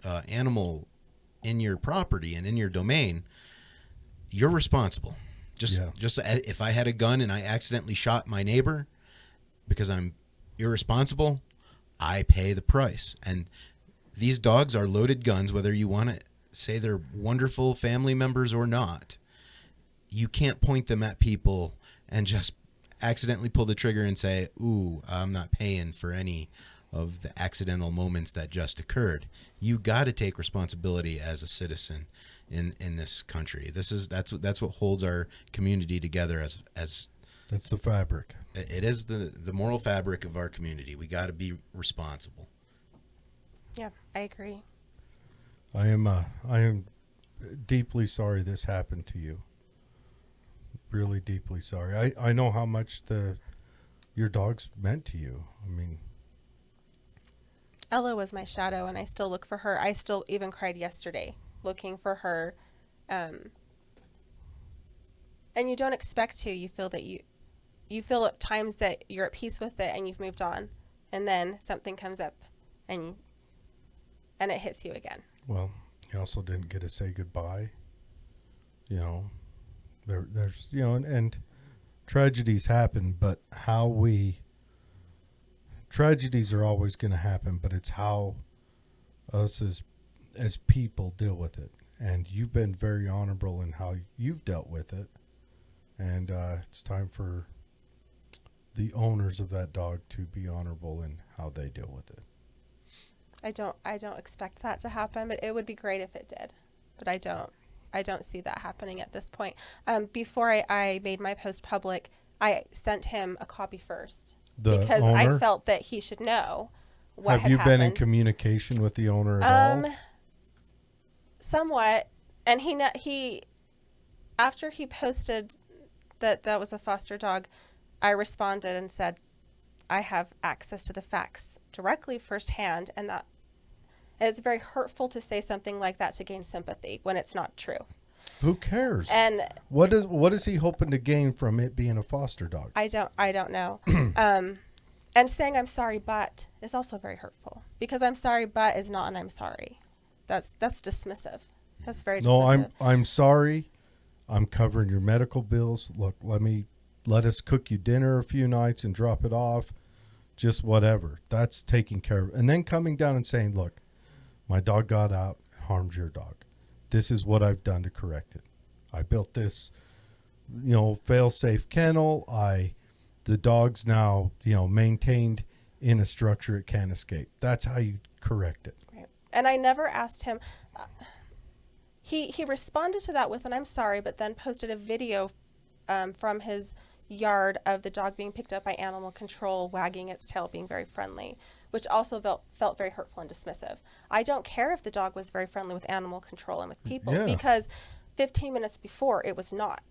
animal in your property and in your domain, you're responsible. Just if I had a gun and I accidentally shot my neighbor because I'm irresponsible, I pay the price. And these dogs are loaded guns, whether you want to say they're wonderful family members or not. You can't point them at people and just accidentally pull the trigger and say, ooh, I'm not paying for any of the accidental moments that just occurred. You got to take responsibility as a citizen in this country. That's what holds our community together as That's the fabric. it is the moral fabric of our community. We got to be responsible. Yeah, I agree. I am deeply sorry this happened to you. Really deeply sorry. I know how much your dogs meant to you. I mean, Ella was my shadow, and I still look for her. I still even cried yesterday looking for her. And you don't expect to. You feel that you feel at times that you're at peace with it and you've moved on, and then something comes up and it hits you again. well, you also didn't get to say goodbye. You know, there's and tragedies happen, but tragedies are always going to happen, but it's how us as people deal with it. And you've been very honorable in how you've dealt with it. And it's time for the owners of that dog to be honorable in how they deal with it. I don't expect that to happen, but it would be great if it did. But I don't see that happening at this point. Before I made my post public, I sent him a copy first because owner? I felt that he should know what Have had you happened. been in communication with the owner at all? Somewhat, and he after he posted that was a foster dog, I responded and said, I have access to the facts directly firsthand, and that it's very hurtful to say something like that to gain sympathy when it's not true. Who cares? And what is he hoping to gain from it being a foster dog? I don't know. And saying I'm sorry but is also very hurtful, because I'm sorry but is not an I'm sorry. That's dismissive. That's very dismissive. No, I'm sorry. I'm covering your medical bills. Look, let us cook you dinner a few nights and drop it off. Just whatever. That's taken care of. And then coming down and saying, look, my dog got out and harmed your dog. This is what I've done to correct it. I built this, fail-safe kennel. The dog's now, maintained in a structure it can't escape. That's how you correct it. Right. And I never asked him. He responded to that with an I'm sorry, but then posted a video from his yard of the dog being picked up by animal control, wagging its tail, being very friendly, which also felt very hurtful and dismissive. I don't care if the dog was very friendly with animal control and with people, Yeah. because 15 minutes before it was not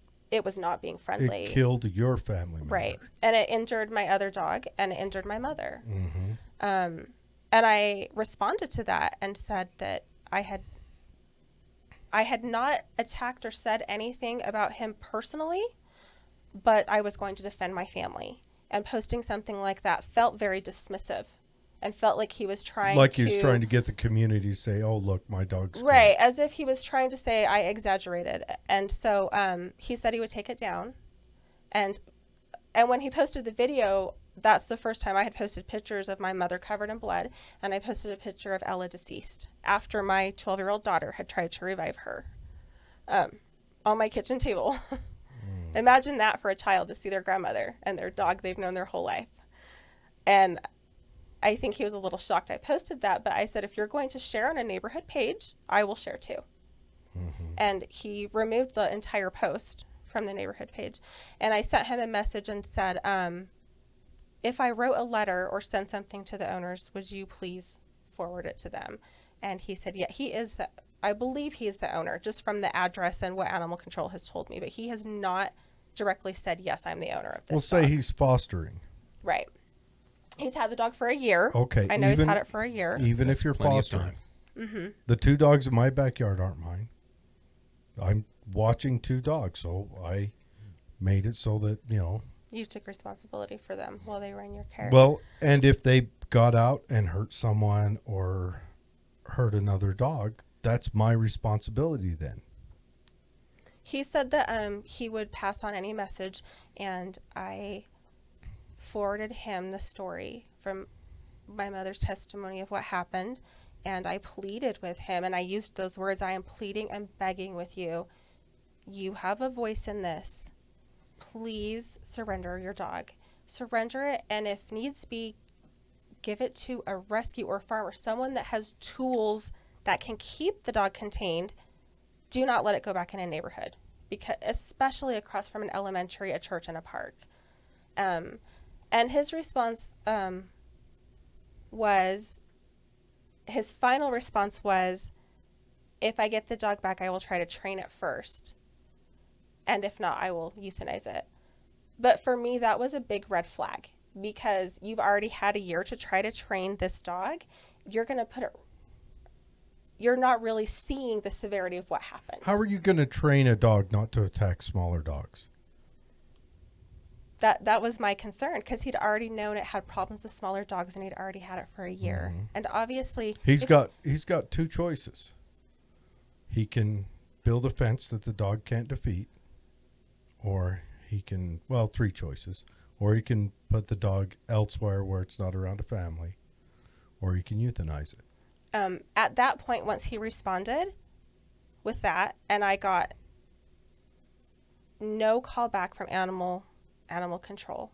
being friendly. It killed your family member. Right. And it injured my other dog, and it injured my mother. Mm-hmm. And I responded to that and said that I had not attacked or said anything about him personally, but I was going to defend my family. And posting something like that felt very dismissive, and felt like he was trying he was trying to get the community to say, oh, look, my dog's good. Right, as if he was trying to say I exaggerated. And so he said he would take it down. And when he posted the video, that's the first time I had posted pictures of my mother covered in blood, and I posted a picture of Ella deceased after my 12-year-old daughter had tried to revive her on my kitchen table. Imagine that for a child, to see their grandmother and their dog they've known their whole life. And I think he was a little shocked I posted that, but I said, if you're going to share on a neighborhood page, I will share too. Mm-hmm. And he removed the entire post from the neighborhood page. And I sent him a message and said, if I wrote a letter or sent something to the owners, would you please forward it to them? And he said, yeah, I believe he is the owner, just from the address and what animal control has told me. But he has not directly said, yes, I'm the owner of this We'll say dog. he's fostering. Right. He's had the dog for a year. Okay. I know he's had it for a year. Even That's if you're plenty of fostering. time. Mm-hmm. The 2 dogs in my backyard aren't mine. I'm watching 2 dogs, so I made it so that, You took responsibility for them while they were in your care. Well, and if they got out and hurt someone or hurt another dog, that's my responsibility then. He said that he would pass on any message, and I forwarded him the story from my mother's testimony of what happened, and I pleaded with him, and I used those words, I am pleading and begging with you. You have a voice in this. Please surrender your dog. Surrender it, and if needs be, give it to a rescue or farm or someone that has tools that can keep the dog contained. Do not let it go back in a neighborhood, because especially across from an elementary, a church, and a park. And his response his final response was, if I get the dog back, I will try to train it first. And if not, I will euthanize it. But for me, that was a big red flag, because you've already had a year to try to train this dog. You're not really seeing the severity of what happened. How are you going to train a dog not to attack smaller dogs? That was my concern, because he'd already known it had problems with smaller dogs, and he'd already had it for a year. Mm-hmm. And obviously, He's got two choices. He can build a fence that the dog can't defeat, or he can, well, three choices. Or he can put the dog elsewhere where it's not around a family, or he can euthanize it. at that point, once he responded with that, and I got no call back from animal control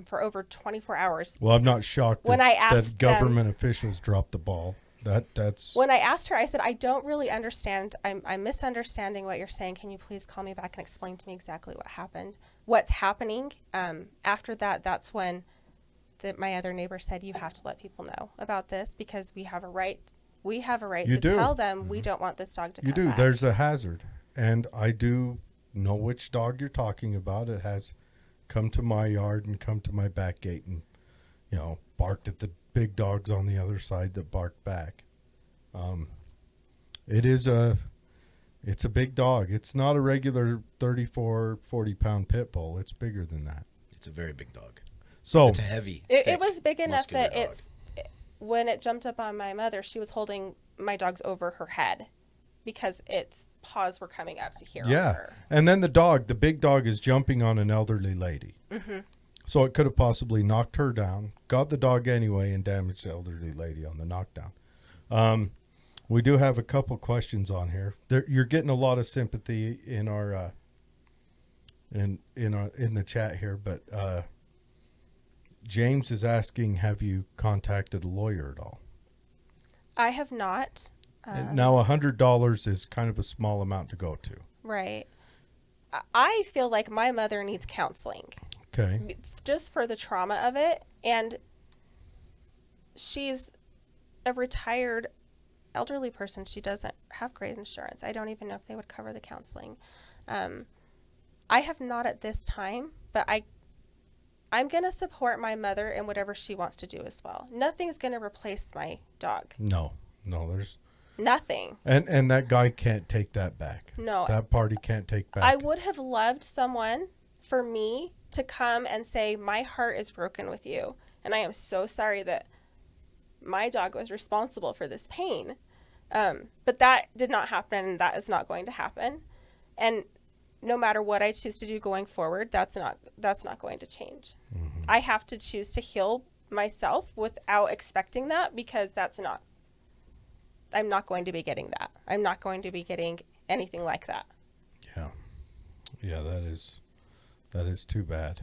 for over 24 hours. Well, I'm not shocked When I asked that government officials dropped the ball. That's When I asked her, I said, I don't really understand. I'm misunderstanding what you're saying. Can you please call me back and explain to me exactly what happened? What's happening? After that, that's when my other neighbor said, you have to let people know about this, because we have a right. We have a right You to do. tell them we don't want this dog to you come do. back. There's a hazard, and I do know which dog you're talking about. It has come to my yard and come to my back gate and, barked at the big dogs on the other side that barked back. It's a big dog. It's not a regular 34, 40-pound pit bull. It's bigger than that. It's a very big dog. So It's a heavy. It thick, was big enough muscular that dog. when it jumped up on my mother, she was holding my dogs over her head, because its paws were coming up to here on yeah, her. and then the big dog is jumping on an elderly lady. Mm-hmm. So it could have possibly knocked her down, got the dog anyway, and damaged the elderly lady on the knockdown. We do have a couple questions on here. You're getting a lot of sympathy in our in the chat here, but James is asking, have you contacted a lawyer at all? I have not. And now $100 is kind of a small amount to go to. Right. I feel like my mother needs counseling, Okay. just for the trauma of it. And she's a retired elderly person. She doesn't have great insurance. I don't even know if they would cover the counseling. I have not at this time, but I'm going to support my mother in whatever she wants to do as well. Nothing's going to replace my dog. No, there's Nothing. and that guy can't take that back. No. That party can't take back. I would have loved someone for me to come and say, my heart is broken with you, and I am so sorry that my dog was responsible for this pain. But that did not happen, and that is not going to happen. And no matter what I choose to do going forward, that's not going to change. Mm-hmm. I have to choose to heal myself without expecting that, because I'm not going to be getting that. I'm not going to be getting anything like that. Yeah, that is too bad.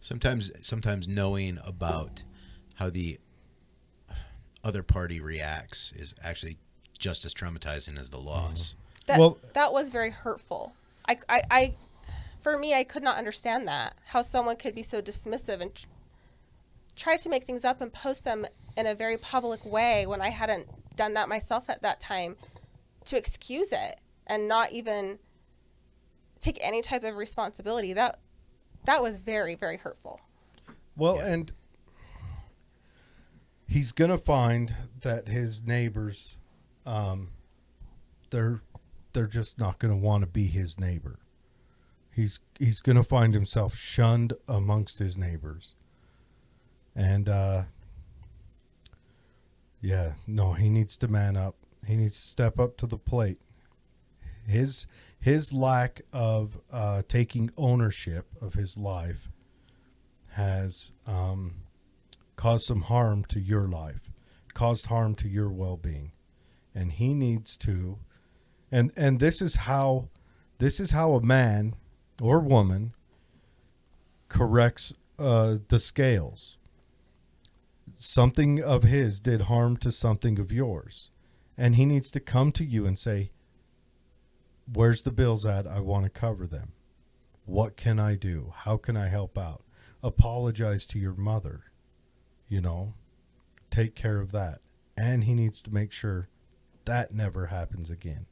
Sometimes knowing about how the other party reacts is actually just as traumatizing as the loss. That was very hurtful. For me, I could not understand that, how someone could be so dismissive and try to make things up and post them in a very public way when I hadn't done that myself at that time, to excuse it and not even take any type of responsibility. That was very, very hurtful. Well, and he's gonna find that his neighbors, they're just not gonna want to be his neighbor. He's gonna find himself shunned amongst his neighbors, and he needs to man up. He needs to step up to the plate. His lack of taking ownership of his life has caused some harm to your life, caused harm to your well-being, and he needs to. And this is how a man or woman corrects the scales. something of his did harm to something of yours, and he needs to come to you and say, where's the bills at? I want to cover them. What can I do? How can I help out? Apologize to your mother, take care of that. And he needs to make sure that never happens again.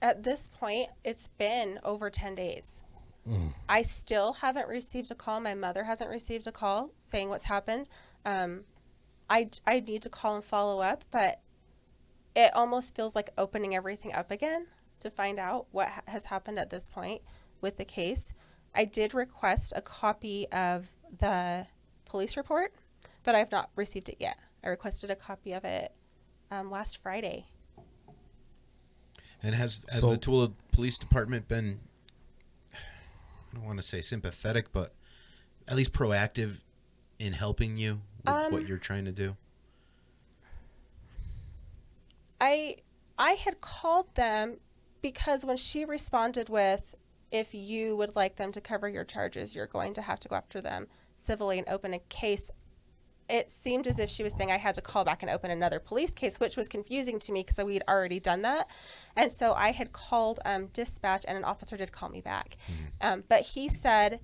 At this point, it's been over 10 days. I still haven't received a call. My mother hasn't received a call saying what's happened. I need to call and follow up, but it almost feels like opening everything up again to find out what has happened at this point with the case. I did request a copy of the police report, but I've not received it yet. I requested a copy of it last Friday. And has the Tooele Police Department been, I don't want to say sympathetic, but at least proactive in helping you with what you're trying to do? I had called them because when she responded with, if you would like them to cover your charges, you're going to have to go after them civilly and open a case. It seemed as if she was saying I had to call back and open another police case, which was confusing to me because we had already done that. And so I had called dispatch, and an officer did call me back. But he said,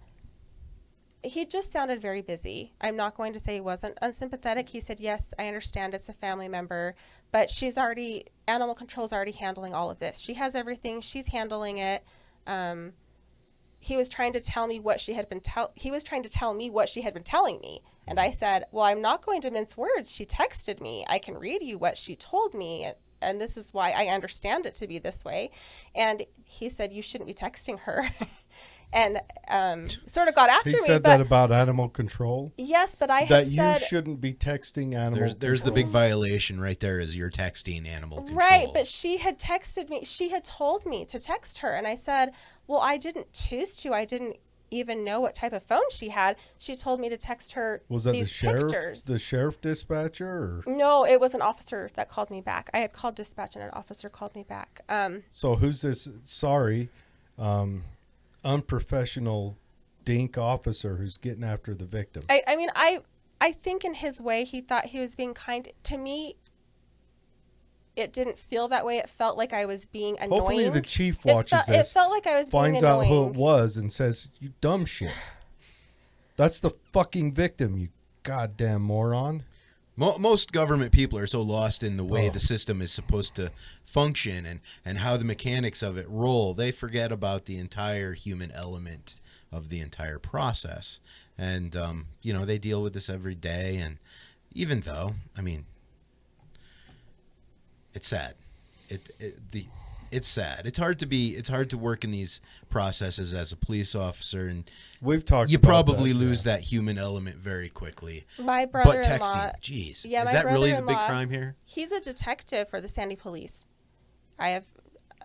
he just sounded very busy. I'm not going to say he wasn't unsympathetic. He said, yes, I understand it's a family member, but animal control's already handling all of this. She has everything. She's handling it. He was trying to tell me what she had been telling me. And I said, well, I'm not going to mince words. She texted me. I can read you what she told me. And this is why I understand it to be this way. And he said, you shouldn't be texting her. And sort of got after me. He said that about animal control? Yes, but I that had you said, shouldn't be texting animal There's the control. big violation right there is you're texting animal control. right, but she had texted me. She had told me to text her. And I said, well, I didn't choose to. I didn't even know what type of phone she had. She told me to text her Was that these the sheriff? pictures. The sheriff dispatcher? Or? No, it was an officer that called me back. I had called dispatch and an officer called me back. So who's this? Unprofessional dink officer who's getting after the victim. I mean, I think in his way he thought he was being kind. To me, it didn't feel that way. It felt like I was being annoying. Hopefully the chief watches It this, felt like I was finds being out annoying. who it was, and says, you dumb shit. That's the fucking victim, you goddamn moron. Most government people are so lost in the way the system is supposed to function and how the mechanics of it roll, they forget about the entire human element of the entire process. And, they deal with this every day. And even though, I mean, it's sad. It's sad. It's hard to work in these processes as a police officer, and We've talked you about probably that, lose that human element very quickly. My But brother-in-law, texting, geez, yeah, is my that really the big brother-in-law, crime here? He's a detective for the Sandy Police. I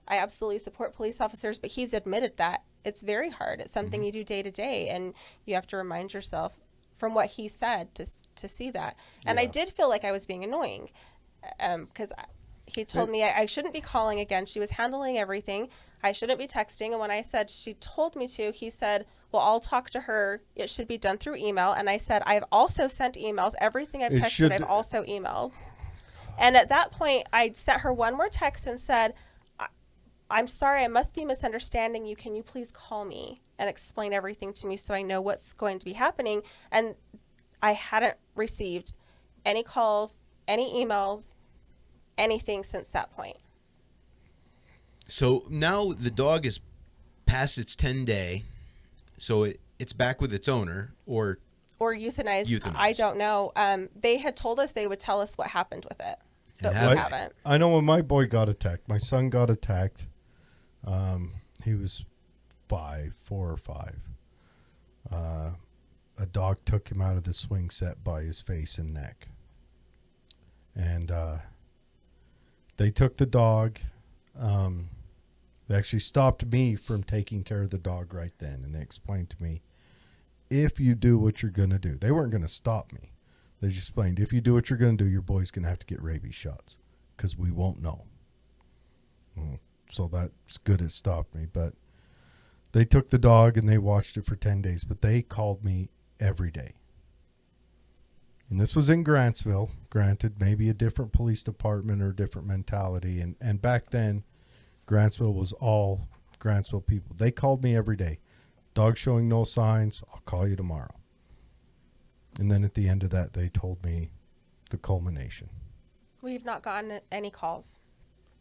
absolutely support police officers, but he's admitted that it's very hard. It's something you do day to day, and you have to remind yourself from what he said to see that. And I did feel like I was being annoying because he told me I shouldn't be calling again. She was handling everything. I shouldn't be texting. And when I said she told me to, he said, well, I'll talk to her. It should be done through email. And I said, I've also sent emails. Everything I've texted, I've also emailed. And at that point, I sent her one more text and said, I'm sorry, I must be misunderstanding you. Can you please call me and explain everything to me so I know what's going to be happening? And I hadn't received any calls, any emails, anything since that point. So now the dog is past its 10-day, so it's back with its owner, or euthanized. I don't know. They had told us they would tell us what happened with it, but we haven't. I know when my boy got attacked, my son got attacked. He was 4 or 5. A dog took him out of the swing set by his face and neck. And they took the dog. They actually stopped me from taking care of the dog right then. And they explained to me, if you do what you're going to do. They weren't going to stop me. They just explained, if you do what you're going to do, your boy's going to have to get rabies shots because we won't know. So that's good. It stopped me. But they took the dog and they watched it for 10 days. But they called me every day. And this was in Grantsville, granted, maybe a different police department or different mentality. And back then, Grantsville was all Grantsville people. They called me every day. Dog showing no signs, I'll call you tomorrow. And then at the end of that, they told me the culmination. We've not gotten any calls.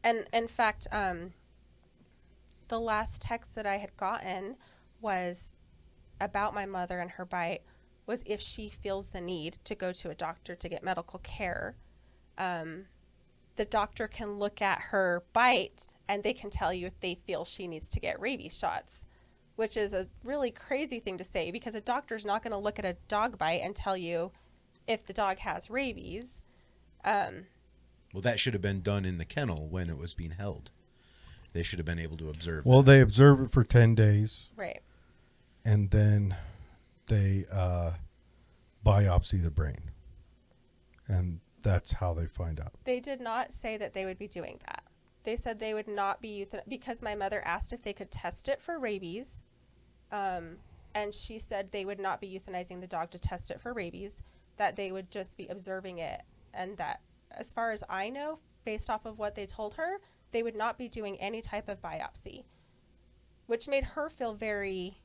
And in fact, the last text that I had gotten was about my mother and her bite, was if she feels the need to go to a doctor to get medical care. The doctor can look at her bite and they can tell you if they feel she needs to get rabies shots, which is a really crazy thing to say because a doctor's not going to look at a dog bite and tell you if the dog has rabies. Well, that should have been done in the kennel when it was being held. They should have been able to observe. Well, that. they observe it for 10 days. Right. And then they biopsy the brain. And that's how they find out. They did not say that they would be doing that. They said they would not be because my mother asked if they could test it for rabies. And she said they would not be euthanizing the dog to test it for rabies, that they would just be observing it. And that, as far as I know, based off of what they told her, they would not be doing any type of biopsy, which made her feel very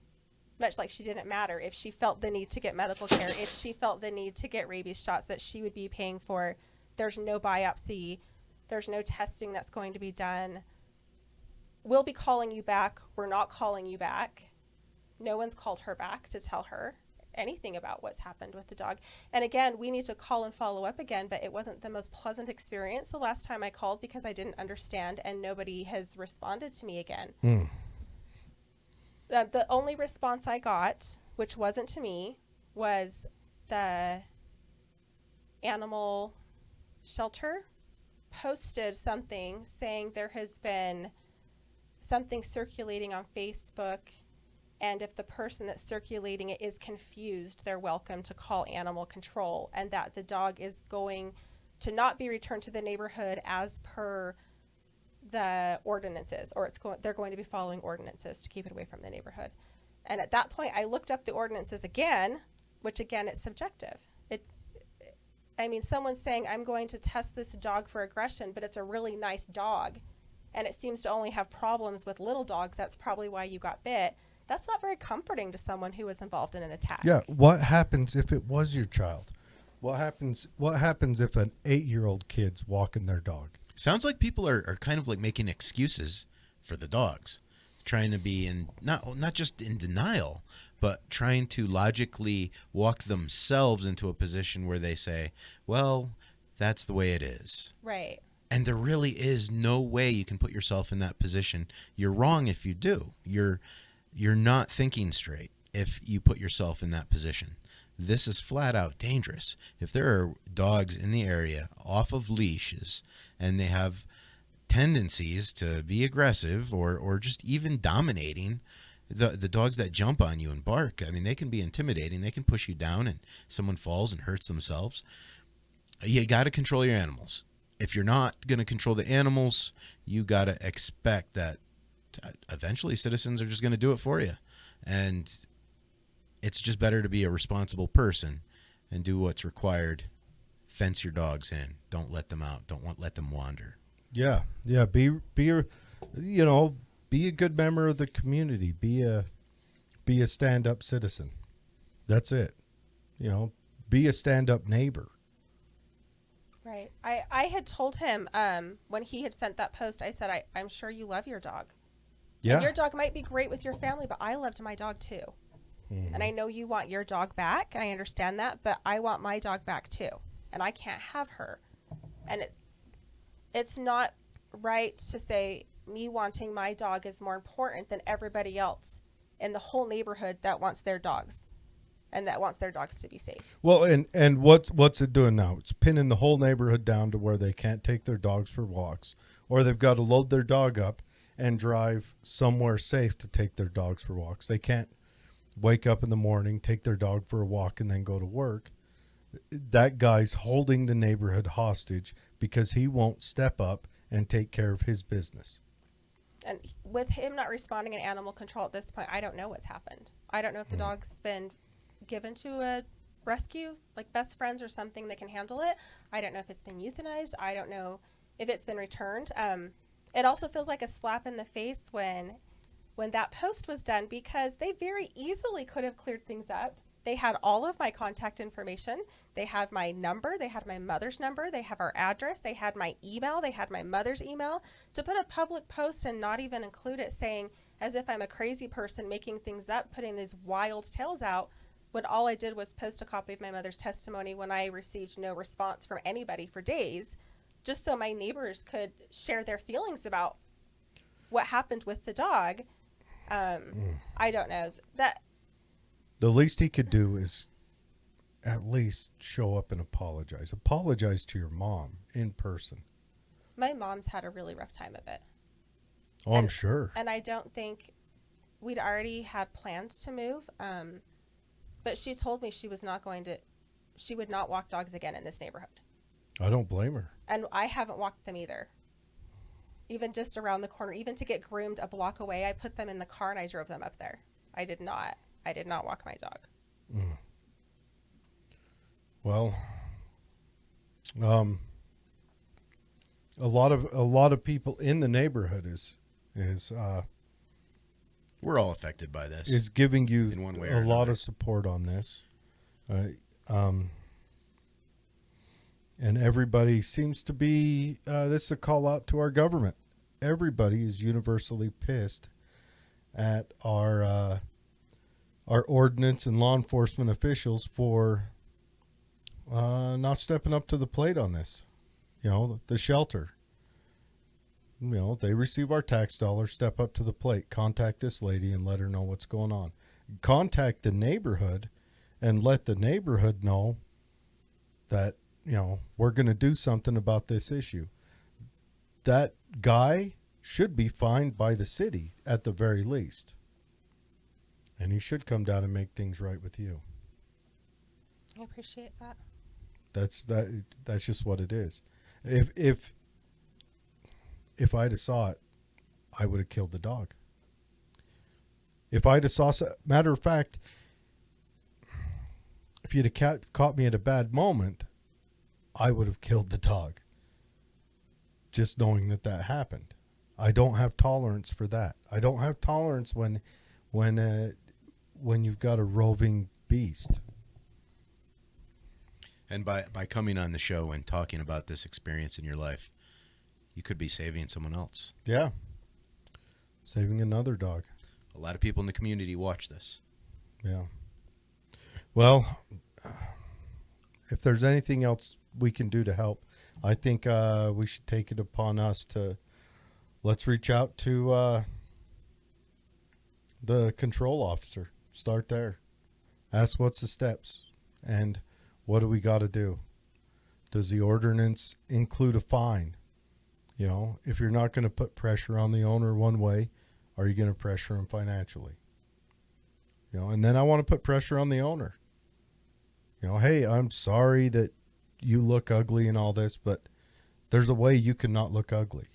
much like she didn't matter if she felt the need to get medical care, if she felt the need to get rabies shots that she would be paying for. There's no biopsy. There's no testing that's going to be done. We'll be calling you back. We're not calling you back. No one's called her back to tell her anything about what's happened with the dog. And again, we need to call and follow up again, but it wasn't the most pleasant experience the last time I called because I didn't understand and nobody has responded to me again. The only response I got, which wasn't to me, was the animal shelter posted something saying there has been something circulating on Facebook, and if the person that's circulating it is confused, they're welcome to call animal control, and that the dog is going to not be returned to the neighborhood as per the ordinances, or they're going to be following ordinances to keep it away from the neighborhood. And at that point, I looked up the ordinances again, which again, it's subjective. I mean, someone's saying, I'm going to test this dog for aggression, but it's a really nice dog, and it seems to only have problems with little dogs. That's probably why you got bit. That's not very comforting to someone who was involved in an attack. Yeah. What happens if it was your child? What happens if an 8-year-old kid's walking their dog? Sounds like people are kind of like making excuses for the dogs, trying to be in not just in denial, but trying to logically walk themselves into a position where they say, well, that's the way it is. Right. And there really is no way you can put yourself in that position. You're wrong if you do. You're not thinking straight if you put yourself in that position. This is flat out dangerous. If there are dogs in the area off of leashes and they have tendencies to be aggressive or just even dominating, the dogs that jump on you and bark, I mean, they can be intimidating. They can push you down and someone falls and hurts themselves. You got to control your animals. If you're not going to control the animals, you got to expect that eventually citizens are just going to do it for you. And it's just better to be a responsible person and do what's required. Fence your dogs in. Don't let them out. Don't let them wander. Yeah. Be a good member of the community. Be a stand-up citizen. That's it. Be a stand-up neighbor. Right. I had told him when he had sent that post, I said, I'm sure you love your dog. Yeah. And your dog might be great with your family, but I loved my dog too. Mm-hmm. And I know you want your dog back. I understand that, but I want my dog back too. And I can't have her. And it's not right to say me wanting my dog is more important than everybody else in the whole neighborhood that wants their dogs and that wants their dogs to be safe. Well, and what's it doing now? It's pinning the whole neighborhood down to where they can't take their dogs for walks, or they've got to load their dog up and drive somewhere safe to take their dogs for walks. They can't wake up in the morning, take their dog for a walk, and then go to work. That guy's holding the neighborhood hostage because he won't step up and take care of his business. And with him not responding in animal control at this point, I don't know what's happened. I don't know if the dog's been given to rescue, like best friends or something that can handle it. I don't know if it's been euthanized. I don't know if it's been returned. It also feels like a slap in the face when that post was done, because they very easily could have cleared things up. They had all of my contact information. They had my number. They had my mother's number. They have our address. They had my email. They had my mother's email. To put a public post and not even include it, saying as if I'm a crazy person making things up, putting these wild tales out, when all I did was post a copy of my mother's testimony when I received no response from anybody for days, just so my neighbors could share their feelings about what happened with the dog. I don't know. That The least he could do is at least show up and apologize. Apologize to your mom in person. my mom's had a really rough time of it. Oh, I'm And- sure. And I don't think we'd already had plans to move. But she told me she would not walk dogs again in this neighborhood. I don't blame her. And I haven't walked them either. Even just around the corner, even to get groomed a block away, I put them in the car and I drove them up there. I did not walk my dog. Well, a lot of people in the neighborhood is We're all affected by this. is giving you In one way a or lot another. of support on this. And everybody seems to be, this is a call out to our government. Everybody is universally pissed at our ordinance and law enforcement officials for not stepping up to the plate on this. You know, the shelter. You know, they receive our tax dollars, step up to the plate, contact this lady and let her know what's going on. Contact the neighborhood and let the neighborhood know that, you know, we're going to do something about this issue. That guy should be fined by the city at the very least. And he should come down and make things right with you. I appreciate that. That's just what it is. If I'd have saw it, I would have killed the dog. If I'd have saw, matter of fact, if you'd have caught me at a bad moment, I would have killed the dog. Just knowing that happened. I don't have tolerance for that. I don't have tolerance when you've got a roving beast. And by coming on the show and talking about this experience in your life, you could be saving someone else. Yeah. Saving another dog. A lot of people in the community watch this. Yeah. Well, if there's anything else we can do to help, I think we should take it upon us to let's reach out to the control officer. Start there. Ask what's the steps and what do we got to do? Does the ordinance include a fine? You know, if you're not going to put pressure on the owner one way, are you going to pressure him financially? You know, and then I want to put pressure on the owner. You know, hey, I'm sorry that you look ugly and all this, but there's a way you cannot look ugly.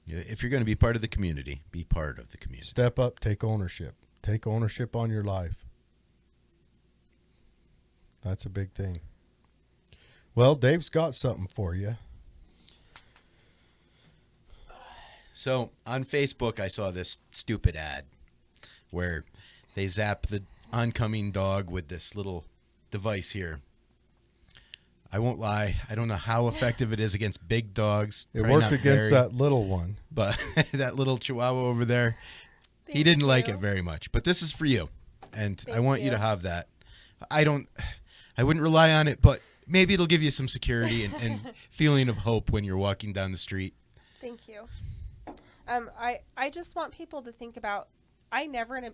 Yeah, if you're going to be part of the community, be part of the community. Step up, take ownership. Take ownership on your life. That's a big thing. Well, Dave's got something for you. So on Facebook, I saw this stupid ad where they zap the oncoming dog with this little device here. I won't lie. I don't know how effective it is against big dogs. It Probably worked not against very, that little one. But that little chihuahua over there, he Thank didn't like you. it very much. But this is for you. And I Thank want you to you. have that. I wouldn't rely on it, but maybe it'll give you some security and feeling of hope when you're walking down the street. Thank you. I just want people to think about. I never in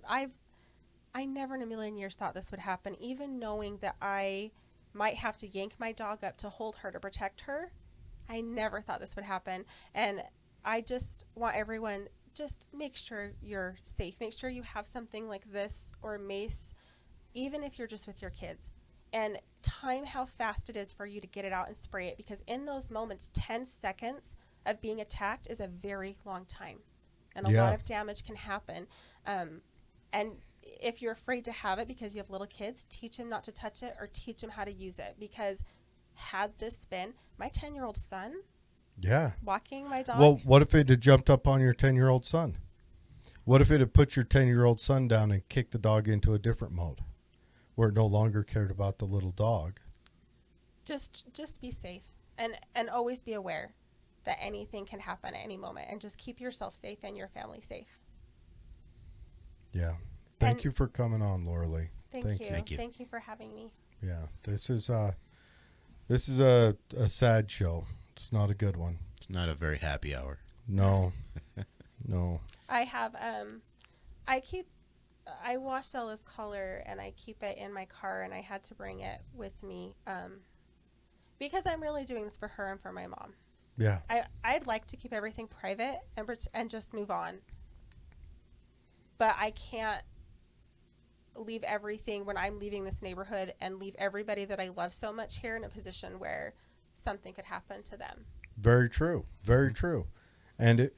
a million years thought this would happen. Even knowing that I might have to yank my dog up to hold her to protect her, I never thought this would happen. And I just want everyone, just make sure you're safe. Make sure you have something like this or a mace, even if you're just with your kids. And time how fast it is for you to get it out and spray it, because in those moments, 10 seconds of being attacked is a very long time, and a Yeah. lot of damage can happen. And if you're afraid to have it because you have little kids, teach them not to touch it or teach them how to use it. Because had this been my 10-year-old son Yeah. walking my dog, Well, what if it had jumped up on your 10-year-old son? What if it had put your 10-year-old son down and kicked the dog into a different mode where it no longer cared about the little dog? just be safe and always be aware that anything can happen at any moment, and just keep yourself safe and your family safe. Yeah. Thank And- you for coming on, Lorelei. Thank Thank you. you. Thank you. Thank you for having me. Yeah. This is a sad show. It's not a good one. It's not a very happy hour. No. No. I have I washed Ella's collar and I keep it in my car, and I had to bring it with me because I'm really doing this for her and for my mom. Yeah. I'd like to keep everything private and just move on, but I can't leave everything when I'm leaving this neighborhood and leave everybody that I love so much here in a position where something could happen to them. Very true. Very true. And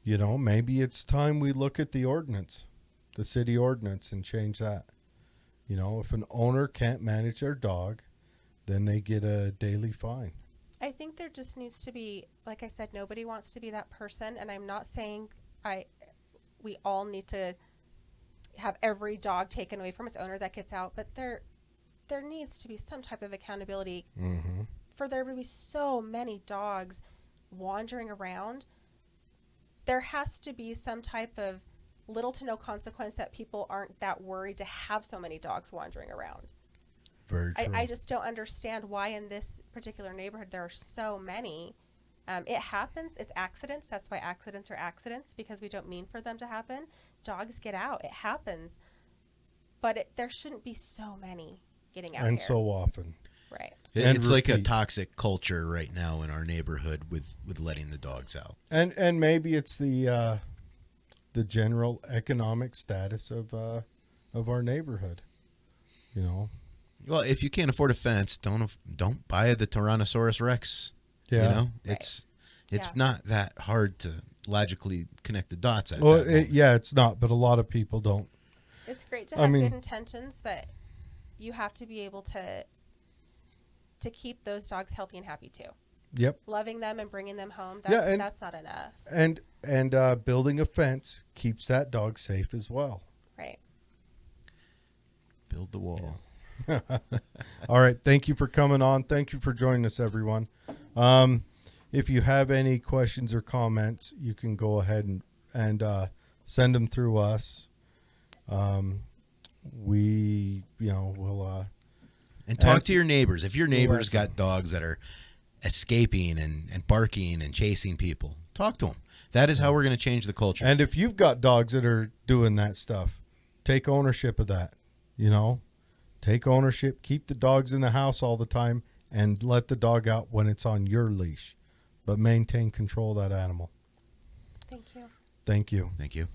you know, maybe it's time we look at the ordinance, the city ordinance, and change that. You know, if an owner can't manage their dog, then they get a daily fine. I think there just needs to be, like I said, nobody wants to be that person, and I'm not saying we all need to have every dog taken away from its owner that gets out, but there needs to be some type of accountability Mm-hmm. for there to be so many dogs wandering around. There has to be some type of little to no consequence that people aren't that worried to have so many dogs wandering around. Very true. I just don't understand why in this particular neighborhood there are so many. It happens. It's accidents. That's why accidents are accidents, because we don't mean for them to happen. Dogs get out. It happens. But there shouldn't be so many getting out and here. so often. Right. And It's like a repeat. toxic culture right now in our neighborhood with letting the dogs out. And maybe it's the general economic status of our neighborhood. You know. Well, if you can't afford a fence, don't buy the Tyrannosaurus Rex. Yeah. You know, Right. it's Yeah. not that hard to logically connect the dots at Well, that moment. yeah, it's not, but a lot of people don't. It's great to I have mean- good intentions, but you have to be able to keep those dogs healthy and happy too. Yep. Loving them and bringing them home, Yeah, that's, and- that's not enough. And building a fence keeps that dog safe as well. Right. Build the wall. All right. Thank you for coming on. Thank you for joining us, everyone. If you have any questions or comments, you can go ahead and send them through us. We'll And talk Abs- to your neighbors. If your neighbors Well, got dogs that are escaping and barking and chasing people, talk to them. That is how we're going to change the culture. and if you've got dogs that are doing that stuff, take ownership of that. You know, take ownership. Keep the dogs in the house all the time, and let the dog out when it's on your leash, but maintain control of that animal. Thank you. Thank you. Thank you.